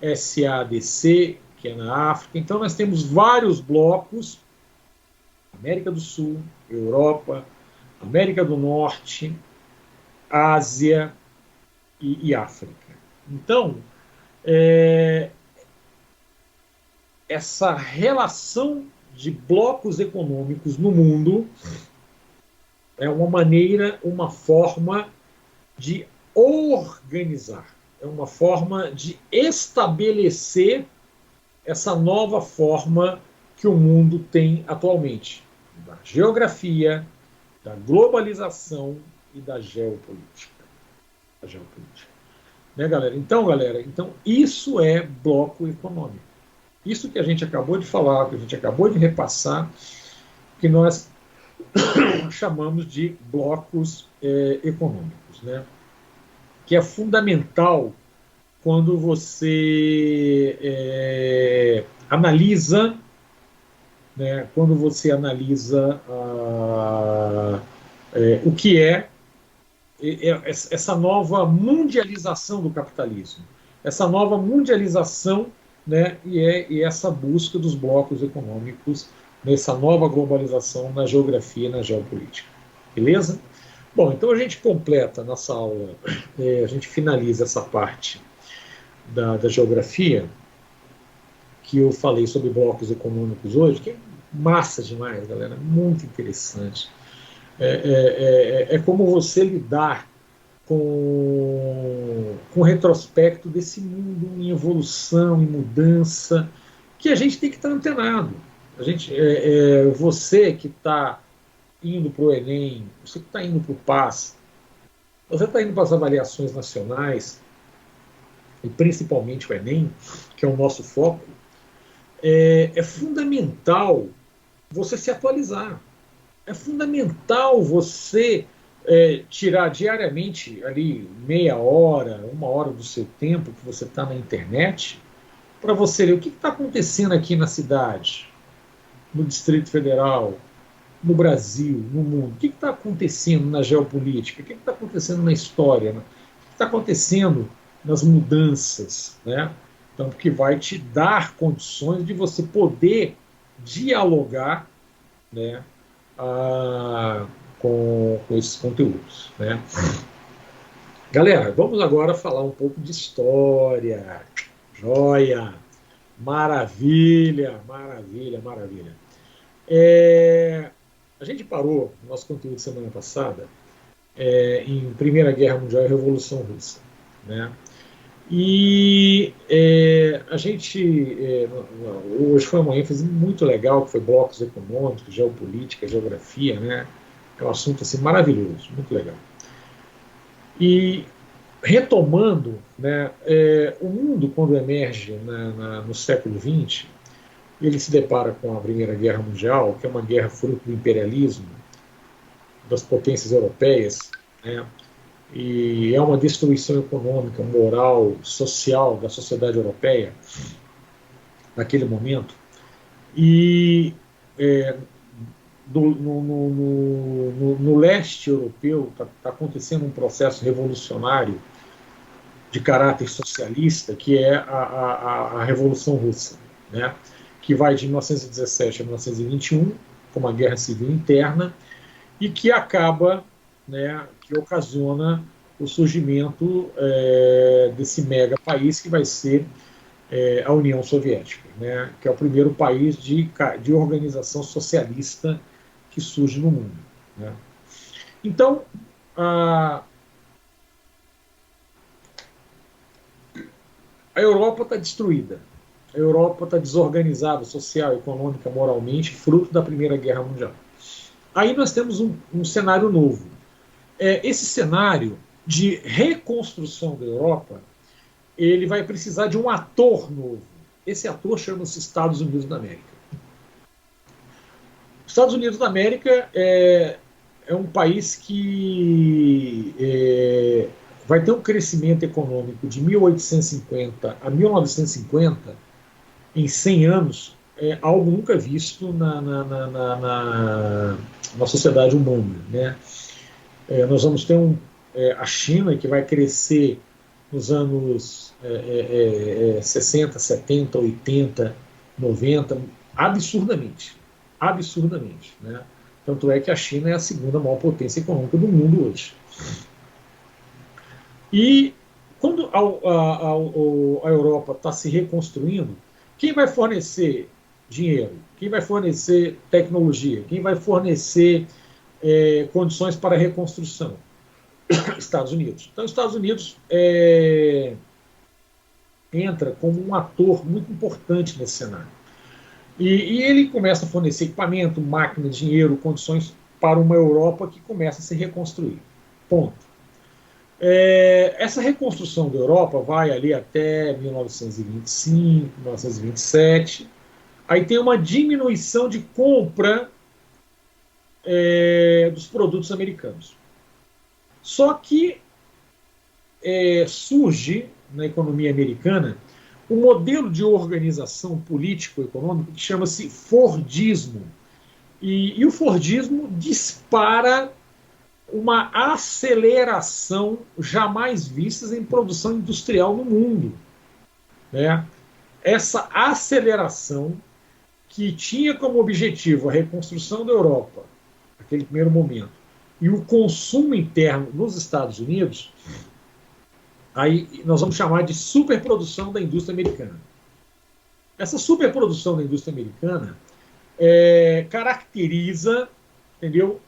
SADC, que é na África. Então, nós temos vários blocos: América do Sul, Europa, América do Norte, Ásia e África. Então, essa relação de blocos econômicos no mundo é uma maneira, uma forma de organizar, é uma forma de estabelecer essa nova forma que o mundo tem atualmente, da geografia, da globalização e da geopolítica. Né, galera? Então isso é bloco econômico. Isso que a gente acabou de falar, que a gente acabou de repassar, que nós chamamos de blocos econômicos, né? Que é fundamental quando você analisa, né, o que é essa nova mundialização do capitalismo, essa nova mundialização, né, e essa busca dos blocos econômicos nessa nova globalização na geografia e na geopolítica. Beleza? Bom, então a gente completa nossa aula, a gente finaliza essa parte da geografia, que eu falei sobre blocos econômicos hoje, que é massa demais, galera, muito interessante. É como você lidar com o retrospecto desse mundo em evolução, em mudança, que a gente tem que estar antenado. Você que está indo para o Enem, você que está indo para o PAS, você está indo para as avaliações nacionais, e principalmente o Enem, que é o nosso foco, é fundamental você se atualizar. É fundamental você tirar diariamente ali meia hora, uma hora do seu tempo que você está na internet para você ler o que está acontecendo aqui na cidade, no Distrito Federal, no Brasil, no mundo. O que está acontecendo na geopolítica? O que está acontecendo na história? Né? O que está acontecendo nas mudanças? Né? Então, que vai te dar condições de você poder dialogar, né, com esses conteúdos. Né? Galera, vamos agora falar um pouco de história. Joia! Maravilha, maravilha, maravilha. A gente parou no nosso conteúdo semana passada em Primeira Guerra Mundial e Revolução Russa. Né? E a gente, hoje foi uma ênfase muito legal, que foi blocos econômicos, geopolítica, geografia, né? É um assunto assim, maravilhoso, muito legal. E retomando, né, o mundo, quando emerge no século XX, ele se depara com a Primeira Guerra Mundial, que é uma guerra fruto do imperialismo das potências europeias, né? e é uma destruição econômica, moral, social da sociedade europeia naquele momento. E é, no leste europeu está acontecendo um processo revolucionário de caráter socialista, que é a Revolução Russa, né? Que vai de 1917 a 1921, com uma guerra civil interna, e que acaba, né, que ocasiona o surgimento desse mega país que vai ser a União Soviética, né, que é o primeiro país de organização socialista que surge no mundo. Né? Então, a Europa está destruída. A Europa está desorganizada social, econômica, moralmente, fruto da Primeira Guerra Mundial. Aí nós temos um cenário novo. Esse cenário de reconstrução da Europa, ele vai precisar de um ator novo. Esse ator chama-se Estados Unidos da América. Os Estados Unidos da América é um país que vai ter um crescimento econômico de 1850 a 1950, em 100 anos, algo nunca visto na sociedade humana. Né? Nós vamos ter a China, que vai crescer nos anos 60, 70, 80, 90, absurdamente. Absurdamente. Né? Tanto é que a China é a segunda maior potência econômica do mundo hoje. E quando a Europa está se reconstruindo, quem vai fornecer dinheiro? Quem vai fornecer tecnologia? Quem vai fornecer condições para a reconstrução? Estados Unidos. Então, os Estados Unidos entra como um ator muito importante nesse cenário. E ele começa a fornecer equipamento, máquina, dinheiro, condições para uma Europa que começa a se reconstruir. Ponto. Essa reconstrução da Europa vai ali até 1925, 1927. Aí tem uma diminuição de compra dos produtos americanos. Só que surge na economia americana um modelo de organização político-econômico que chama-se Fordismo. E o Fordismo dispara uma aceleração jamais vista em produção industrial no mundo. Né? Essa aceleração, que tinha como objetivo a reconstrução da Europa, naquele primeiro momento, e o consumo interno nos Estados Unidos, aí nós vamos chamar de superprodução da indústria americana. Essa superprodução da indústria americana caracteriza, entendeu,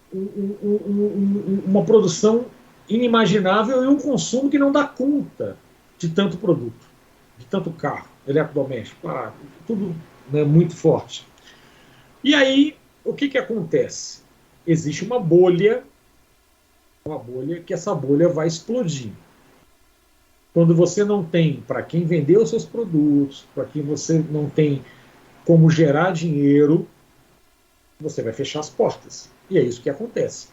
uma produção inimaginável e um consumo que não dá conta de tanto produto, de tanto carro, eletrodoméstico, tudo, né, muito forte. E aí, o que acontece? Existe uma bolha que essa bolha vai explodir. Quando você não tem para quem vender os seus produtos, para quem você não tem como gerar dinheiro, você vai fechar as portas. E é isso que acontece.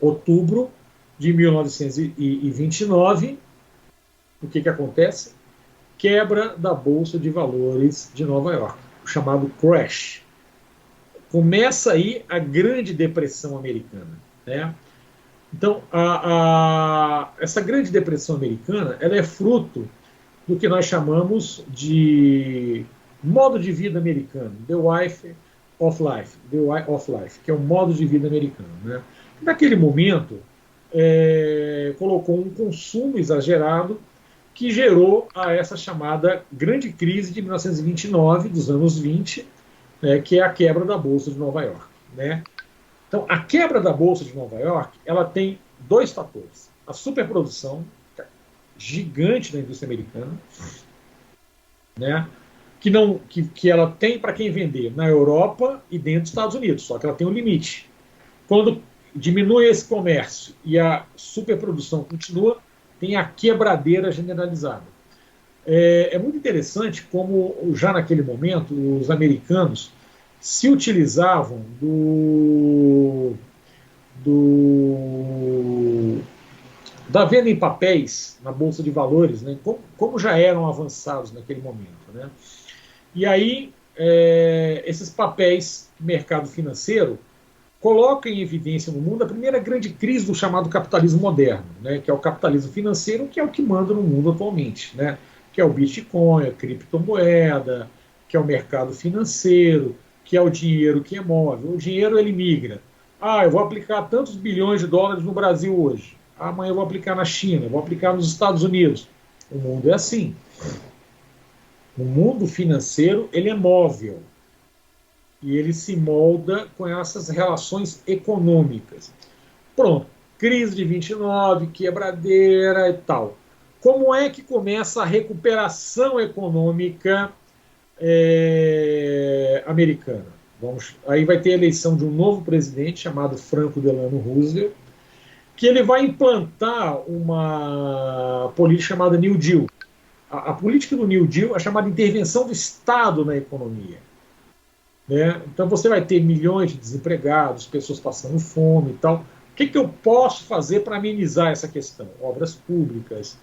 Outubro de 1929, o que acontece? Quebra da Bolsa de Valores de Nova York, o chamado crash. Começa aí a Grande Depressão Americana. Né? Então, essa Grande Depressão Americana, ela é fruto do que nós chamamos de modo de vida americano, The Way of Life, que é o modo de vida americano. Né? Naquele momento, colocou um consumo exagerado que gerou essa chamada grande crise de 1929, dos anos 20, que é a quebra da Bolsa de Nova York. Né? Então, a quebra da Bolsa de Nova York, ela tem dois fatores. A superprodução gigante da indústria americana, né? que ela tem para quem vender na Europa e dentro dos Estados Unidos, só que ela tem um limite. Quando diminui esse comércio e a superprodução continua, tem a quebradeira generalizada. É muito interessante como, já naquele momento, os americanos se utilizavam da venda em papéis na Bolsa de Valores, né, como já eram avançados naquele momento. Né? E aí, esses papéis do mercado financeiro colocam em evidência no mundo a primeira grande crise do chamado capitalismo moderno, né, que é o capitalismo financeiro, que é o que manda no mundo atualmente, né, que é o Bitcoin, a criptomoeda, que é o mercado financeiro, que é o dinheiro que é móvel. O dinheiro ele migra. Eu vou aplicar tantos bilhões de dólares no Brasil hoje. Amanhã eu vou aplicar na China, vou aplicar nos Estados Unidos. O mundo é assim. O mundo financeiro ele é móvel e ele se molda com essas relações econômicas. Pronto, crise de 29, quebradeira e tal. Como é que começa a recuperação econômica americana? Aí vai ter a eleição de um novo presidente chamado Franklin Delano Roosevelt, que ele vai implantar uma política chamada New Deal. A política do New Deal é chamada intervenção do Estado na economia. Né? Então você vai ter milhões de desempregados, pessoas passando fome e tal. O que eu posso fazer para amenizar essa questão? Obras públicas,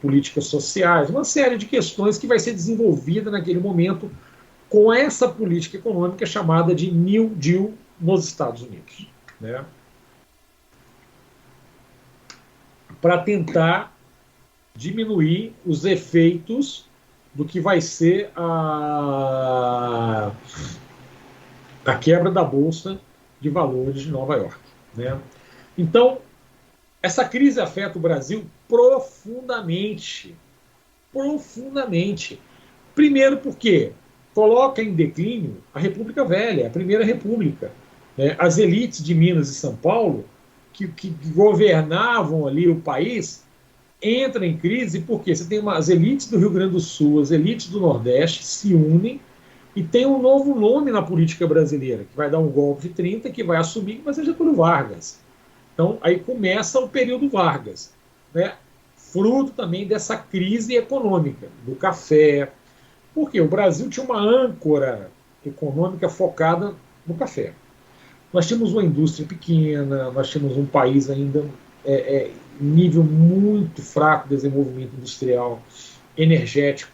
políticas sociais, uma série de questões que vai ser desenvolvida naquele momento com essa política econômica chamada de New Deal nos Estados Unidos. Né? Para tentar diminuir os efeitos do que vai ser a quebra da Bolsa de Valores de Nova York. Né? Então, essa crise afeta o Brasil profundamente. Profundamente. Primeiro porque coloca em declínio a República Velha, a Primeira República. Né? As elites de Minas e São Paulo, que governavam ali o país, entram em crise porque você tem as elites do Rio Grande do Sul, as elites do Nordeste se unem e tem um novo nome na política brasileira, que vai dar um golpe de 30, que vai assumir, que vai ser Getúlio Vargas. Então, aí começa o período Vargas, né? Fruto também dessa crise econômica, do café. Porque o Brasil tinha uma âncora econômica focada no café. Nós tínhamos uma indústria pequena, nós tínhamos um país ainda em nível muito fraco de desenvolvimento industrial, energético,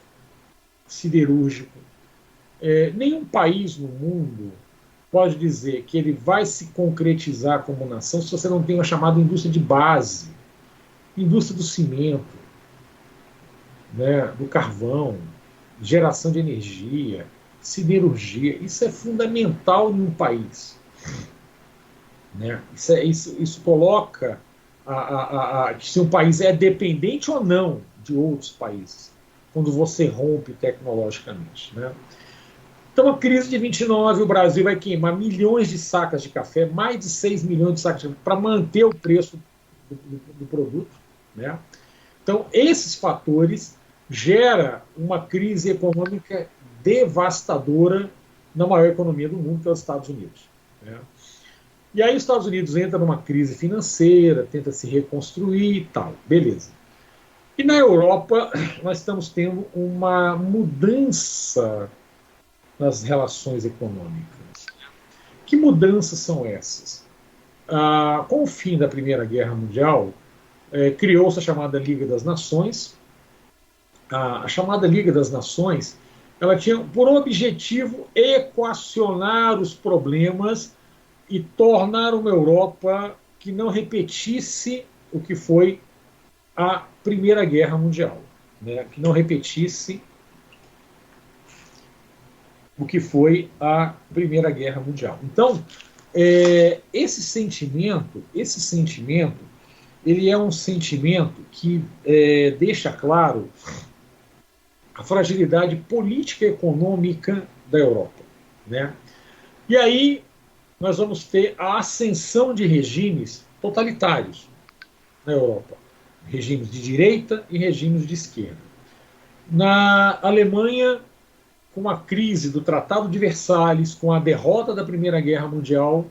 siderúrgico. Nenhum país no mundo pode dizer que ele vai se concretizar como nação se você não tem uma chamada indústria de base, indústria do cimento, né, do carvão, geração de energia, siderurgia. Isso é fundamental em um país. Né? Isso coloca se um país é dependente ou não de outros países, quando você rompe tecnologicamente. Né? Então, a crise de 29, o Brasil vai queimar milhões de sacas de café, mais de 6 milhões de sacas de café, para manter o preço do produto. Né? Então, esses fatores geram uma crise econômica devastadora na maior economia do mundo, que é os Estados Unidos. Né? E aí os Estados Unidos entram numa crise financeira, tenta se reconstruir e tal, beleza. E na Europa nós estamos tendo uma mudança nas relações econômicas. Que mudanças são essas? Com o fim da Primeira Guerra Mundial, criou-se a chamada Liga das Nações. A chamada Liga das Nações, ela tinha por objetivo equacionar os problemas e tornar uma Europa que não repetisse o que foi a Primeira Guerra Mundial, né? Que não repetisse o que foi a Primeira Guerra Mundial. Então, esse sentimento, ele é um sentimento que deixa claro a fragilidade política e econômica da Europa. Né? E aí nós vamos ter a ascensão de regimes totalitários na Europa. Regimes de direita e regimes de esquerda. Na Alemanha, com a crise do Tratado de Versalhes, com a derrota da Primeira Guerra Mundial,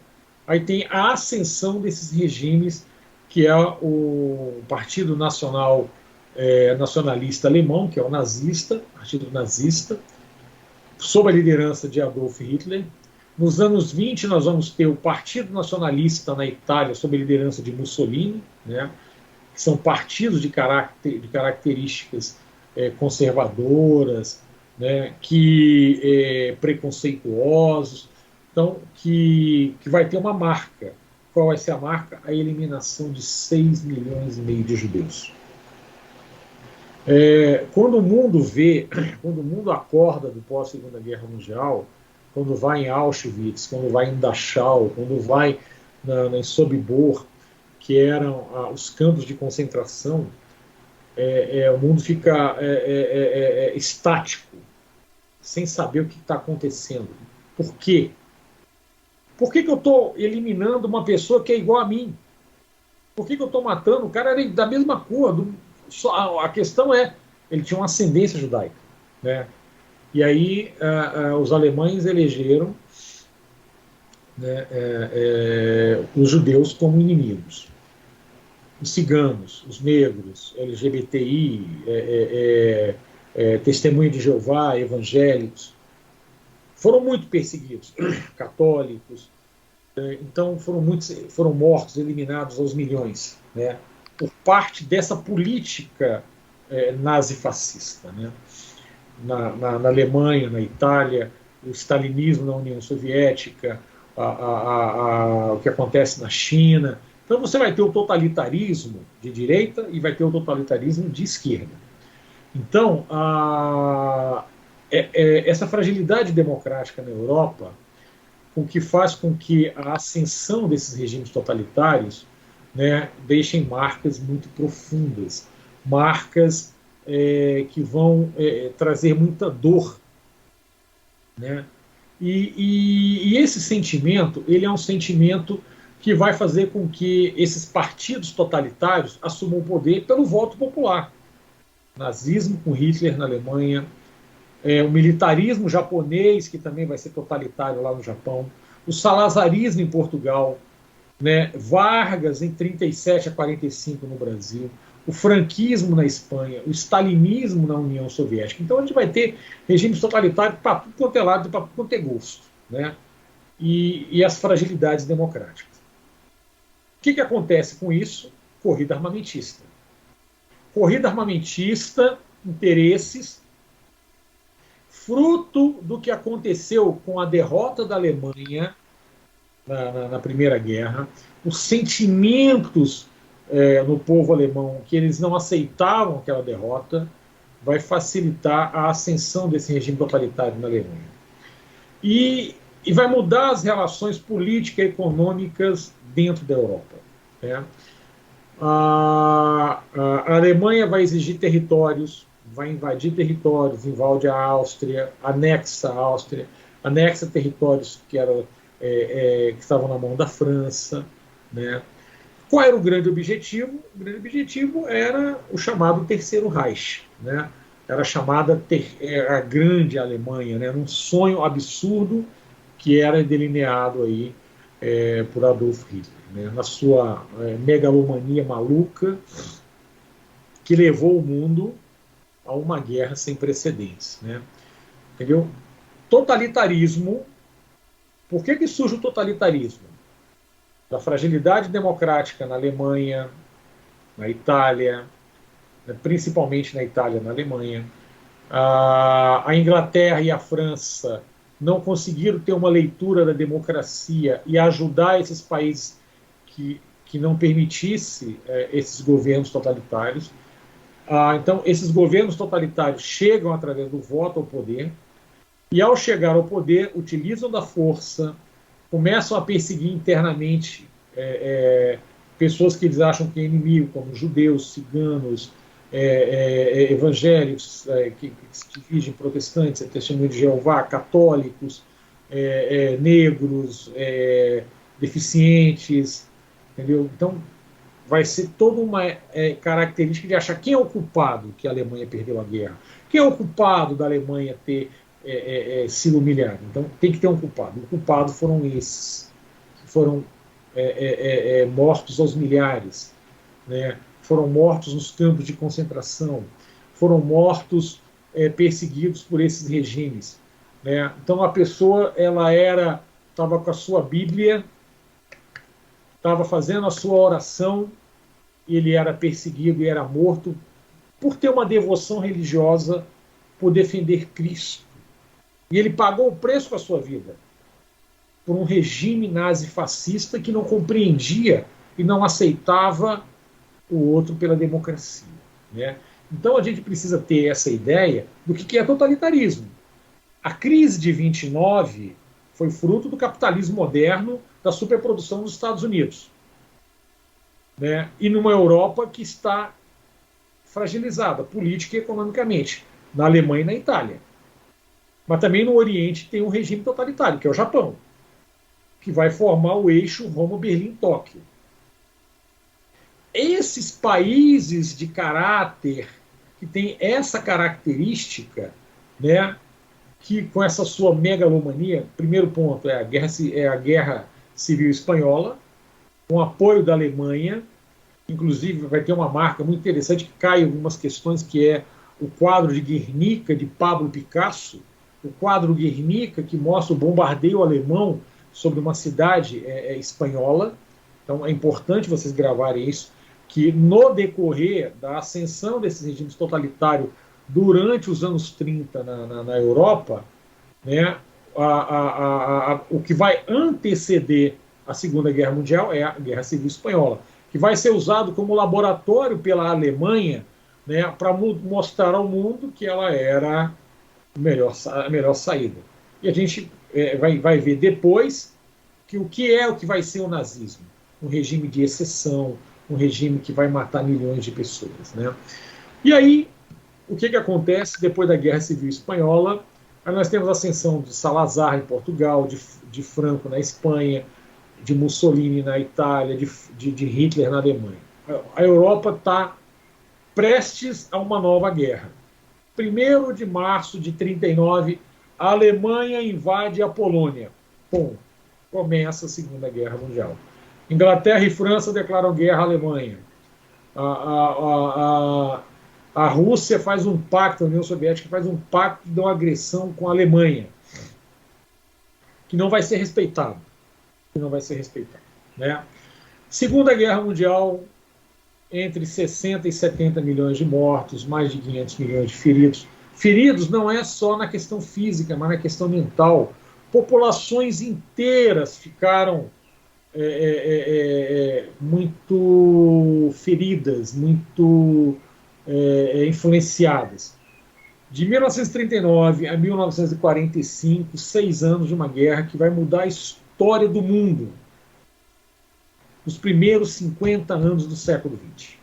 aí tem a ascensão desses regimes, que é o Partido Nacionalista Alemão, que é o nazista, Partido Nazista, sob a liderança de Adolf Hitler. Nos anos 20, nós vamos ter o Partido Nacionalista na Itália, sob a liderança de Mussolini, né? que são partidos de características conservadoras, né, preconceituosos, então que vai ter uma marca. Qual vai ser a marca? A eliminação de 6,5 milhões de judeus. Quando o mundo acorda do pós-Segunda Guerra Mundial, quando vai em Auschwitz, quando vai em Dachau, quando vai em Sobibor, que eram os campos de concentração, o mundo fica estático, sem saber o que está acontecendo. Por quê? Por que eu estou eliminando uma pessoa que é igual a mim? Por que eu estou matando? O cara era da mesma cor. A questão é, ele tinha uma ascendência judaica, né? E aí os alemães elegeram, né, os judeus como inimigos. Os ciganos, os negros, LGBTI, testemunha de Jeová, evangélicos, foram muito perseguidos, católicos, então foram mortos, eliminados aos milhões, né, por parte dessa política nazifascista, né, na Alemanha, na Itália, o stalinismo na União Soviética, o que acontece na China. Então você vai ter o totalitarismo de direita e vai ter o totalitarismo de esquerda. Então, essa fragilidade democrática na Europa, o que faz com que a ascensão desses regimes totalitários, né, deixem marcas muito profundas, marcas que vão trazer muita dor, né? E esse sentimento, ele é um sentimento que vai fazer com que esses partidos totalitários assumam o poder pelo voto popular. Nazismo com Hitler na Alemanha, o militarismo japonês, que também vai ser totalitário lá no Japão, o salazarismo em Portugal, né, Vargas em 37 a 45 no Brasil, o franquismo na Espanha, o stalinismo na União Soviética. Então a gente vai ter regimes totalitários para tudo quanto é lado, para tudo quanto é gosto, né? E as fragilidades democráticas. O que acontece com isso? Corrida armamentista. Corrida armamentista, interesses, fruto do que aconteceu com a derrota da Alemanha na Primeira Guerra, os sentimentos no povo alemão, que eles não aceitavam aquela derrota, vai facilitar a ascensão desse regime totalitário na Alemanha. E vai mudar as relações políticas e econômicas dentro da Europa, né? A Alemanha vai exigir territórios, vai invadir territórios, invade a Áustria, anexa a Áustria, anexa territórios que estavam na mão da França, né? Qual era o grande objetivo? O grande objetivo era o chamado Terceiro Reich, né? Era chamada a grande Alemanha, né? Era um sonho absurdo que era delineado aí por Adolf Hitler, né? Na sua megalomania maluca, que levou o mundo a uma guerra sem precedentes, né? Entendeu? Totalitarismo. Por que surge o totalitarismo? Da fragilidade democrática na Alemanha, na Itália, principalmente na Itália e na Alemanha. A Inglaterra e a França não conseguiram ter uma leitura da democracia e ajudar esses países que não permitisse esses governos totalitários. Então, esses governos totalitários chegam através do voto ao poder e, ao chegar ao poder, utilizam da força, começam a perseguir internamente pessoas que eles acham que é inimigo, como judeus, ciganos, evangélicos, que se dirigem protestantes, testemunho de Jeová, católicos, negros, deficientes, entendeu? Então, vai ser toda uma característica de achar quem é o culpado que a Alemanha perdeu a guerra, quem é o culpado da Alemanha ter sido humilhada. Então, tem que ter um culpado. O culpado foram esses, que foram mortos aos milhares, né? Foram mortos nos campos de concentração, foram mortos perseguidos por esses regimes, né? Então a pessoa estava com a sua Bíblia, estava fazendo a sua oração, ele era perseguido e era morto por ter uma devoção religiosa, por defender Cristo. E ele pagou o preço com a sua vida por um regime nazi-fascista que não compreendia e não aceitava o outro pela democracia. Né? Então a gente precisa ter essa ideia do que é totalitarismo. A crise de 29 foi fruto do capitalismo moderno, da superprodução dos Estados Unidos. Né? E numa Europa que está fragilizada, política e economicamente, na Alemanha e na Itália. Mas também no Oriente tem um regime totalitário, que é o Japão, que vai formar o eixo Roma-Berlim-Tóquio. Esses países de caráter, que têm essa característica, né, que com essa sua megalomania, primeiro ponto é a guerra civil espanhola, com apoio da Alemanha, inclusive vai ter uma marca muito interessante que cai em algumas questões, que é o quadro de Guernica, de Pablo Picasso, o quadro Guernica, que mostra o bombardeio alemão sobre uma cidade espanhola. Então é importante vocês gravarem isso, que no decorrer da ascensão desses regimes totalitários durante os anos 30 na Europa, né, o que vai anteceder a Segunda Guerra Mundial é a Guerra Civil Espanhola, que vai ser usado como laboratório pela Alemanha, né, para mostrar ao mundo que ela era a melhor saída. E a gente vai ver depois que o que vai ser o nazismo. Um regime de exceção, um regime que vai matar milhões de pessoas. Né? E aí, o que acontece depois da Guerra Civil Espanhola? Aí nós temos a ascensão de Salazar em Portugal, de Franco na Espanha, de Mussolini na Itália, de Hitler na Alemanha. A Europa está prestes a uma nova guerra. 1º de março de 1939, a Alemanha invade a Polônia. Pum, começa a Segunda Guerra Mundial. Inglaterra e França declaram guerra à Alemanha. A Rússia faz um pacto, a União Soviética faz um pacto de uma agressão com a Alemanha, que não vai ser respeitado. Né? Segunda Guerra Mundial, entre 60 e 70 milhões de mortos, mais de 500 milhões de feridos. Feridos não é só na questão física, mas na questão mental. Populações inteiras ficaram muito feridas, muito influenciadas. De 1939 a 1945, 6 anos de uma guerra que vai mudar a história do mundo. Os primeiros 50 anos do século XX.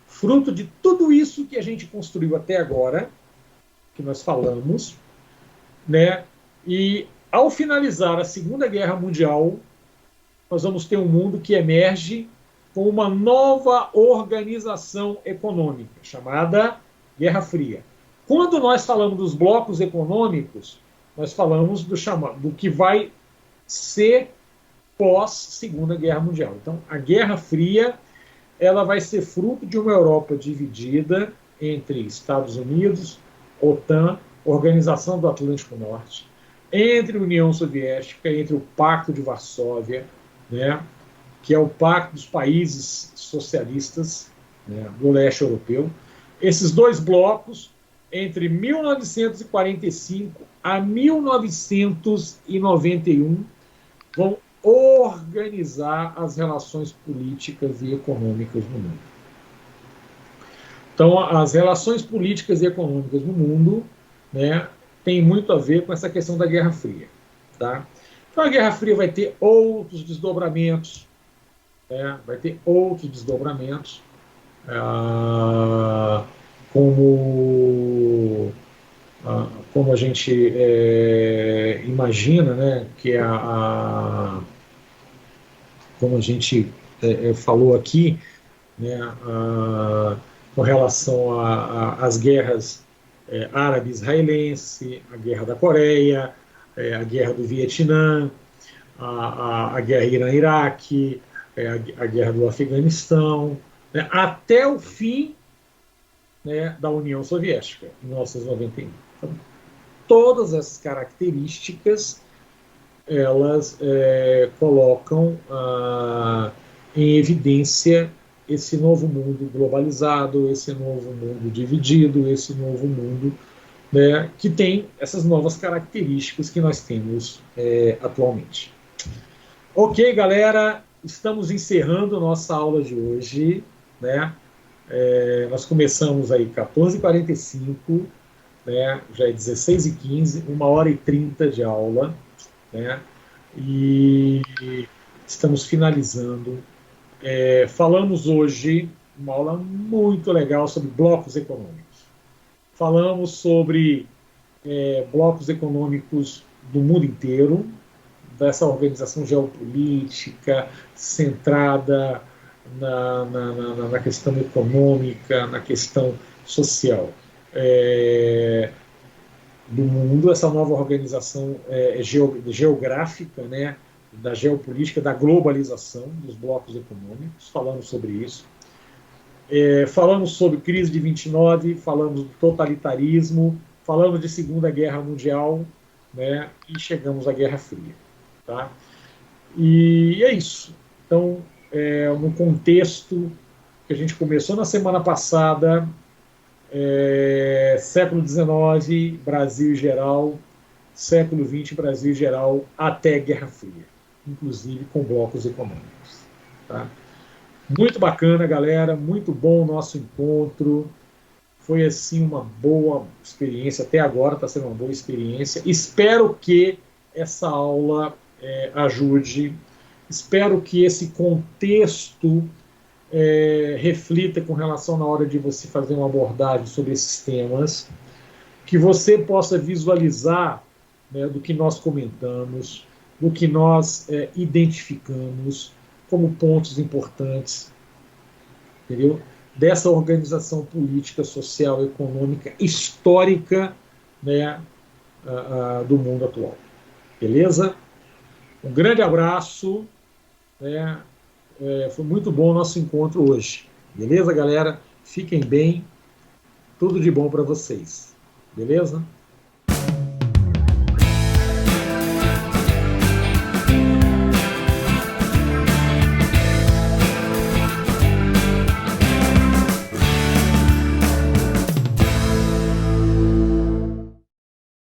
Fruto de tudo isso que a gente construiu até agora, que nós falamos, né? E ao finalizar a Segunda Guerra Mundial, nós vamos ter um mundo que emerge com uma nova organização econômica, chamada Guerra Fria. Quando nós falamos dos blocos econômicos, nós falamos do que vai ser pós-Segunda Guerra Mundial. Então, a Guerra Fria ela vai ser fruto de uma Europa dividida entre Estados Unidos, OTAN, Organização do Atlântico Norte, entre a União Soviética, entre o Pacto de Varsóvia, né, que é o pacto dos países socialistas, né, do leste europeu. Esses dois blocos, entre 1945 a 1991, vão organizar as relações políticas e econômicas no mundo. Então, as relações políticas e econômicas no mundo, né, tem muito a ver com essa questão da Guerra Fria. Tá? Então, a Guerra Fria vai ter outros desdobramentos, né, como a gente imagina, né, que como a gente falou aqui, né, com relação às guerras árabe-israelense, a guerra da Coreia, a guerra do Vietnã, a guerra Irã-Iraque, a guerra do Afeganistão, né, até o fim, né, da União Soviética, em 1991. Então, todas essas características elas colocam em evidência esse novo mundo globalizado, esse novo mundo dividido, esse novo mundo, né, que tem essas novas características que nós temos atualmente. Ok, galera, estamos encerrando nossa aula de hoje, né? Nós começamos aí 14h45, né? Já é 16h15, 1h30 de aula, né? E estamos finalizando. Falamos hoje uma aula muito legal sobre blocos econômicos. Falamos sobre blocos econômicos do mundo inteiro, dessa organização geopolítica centrada na questão econômica, na questão social do mundo, essa nova organização geográfica, né, da geopolítica, da globalização dos blocos econômicos, falamos sobre isso. Falamos sobre crise de 29, falamos do totalitarismo, falamos de Segunda Guerra Mundial, né, e chegamos à Guerra Fria. Tá? E é isso. Então, no contexto que a gente começou na semana passada, século XIX, Brasil em geral, século XX, Brasil em geral, até Guerra Fria, inclusive com blocos econômicos. Tá? Muito bacana, galera, muito bom o nosso encontro. Foi, assim, uma boa experiência. Até agora está sendo uma boa experiência. Espero que essa aula ajude. Espero que esse contexto reflita com relação na hora de você fazer uma abordagem sobre esses temas, que você possa visualizar, né, do que nós comentamos, do que nós identificamos como pontos importantes, entendeu? Dessa organização política, social, econômica, histórica, né, do mundo atual. Beleza? Um grande abraço. Foi muito bom o nosso encontro hoje. Beleza, galera? Fiquem bem. Tudo de bom para vocês. Beleza?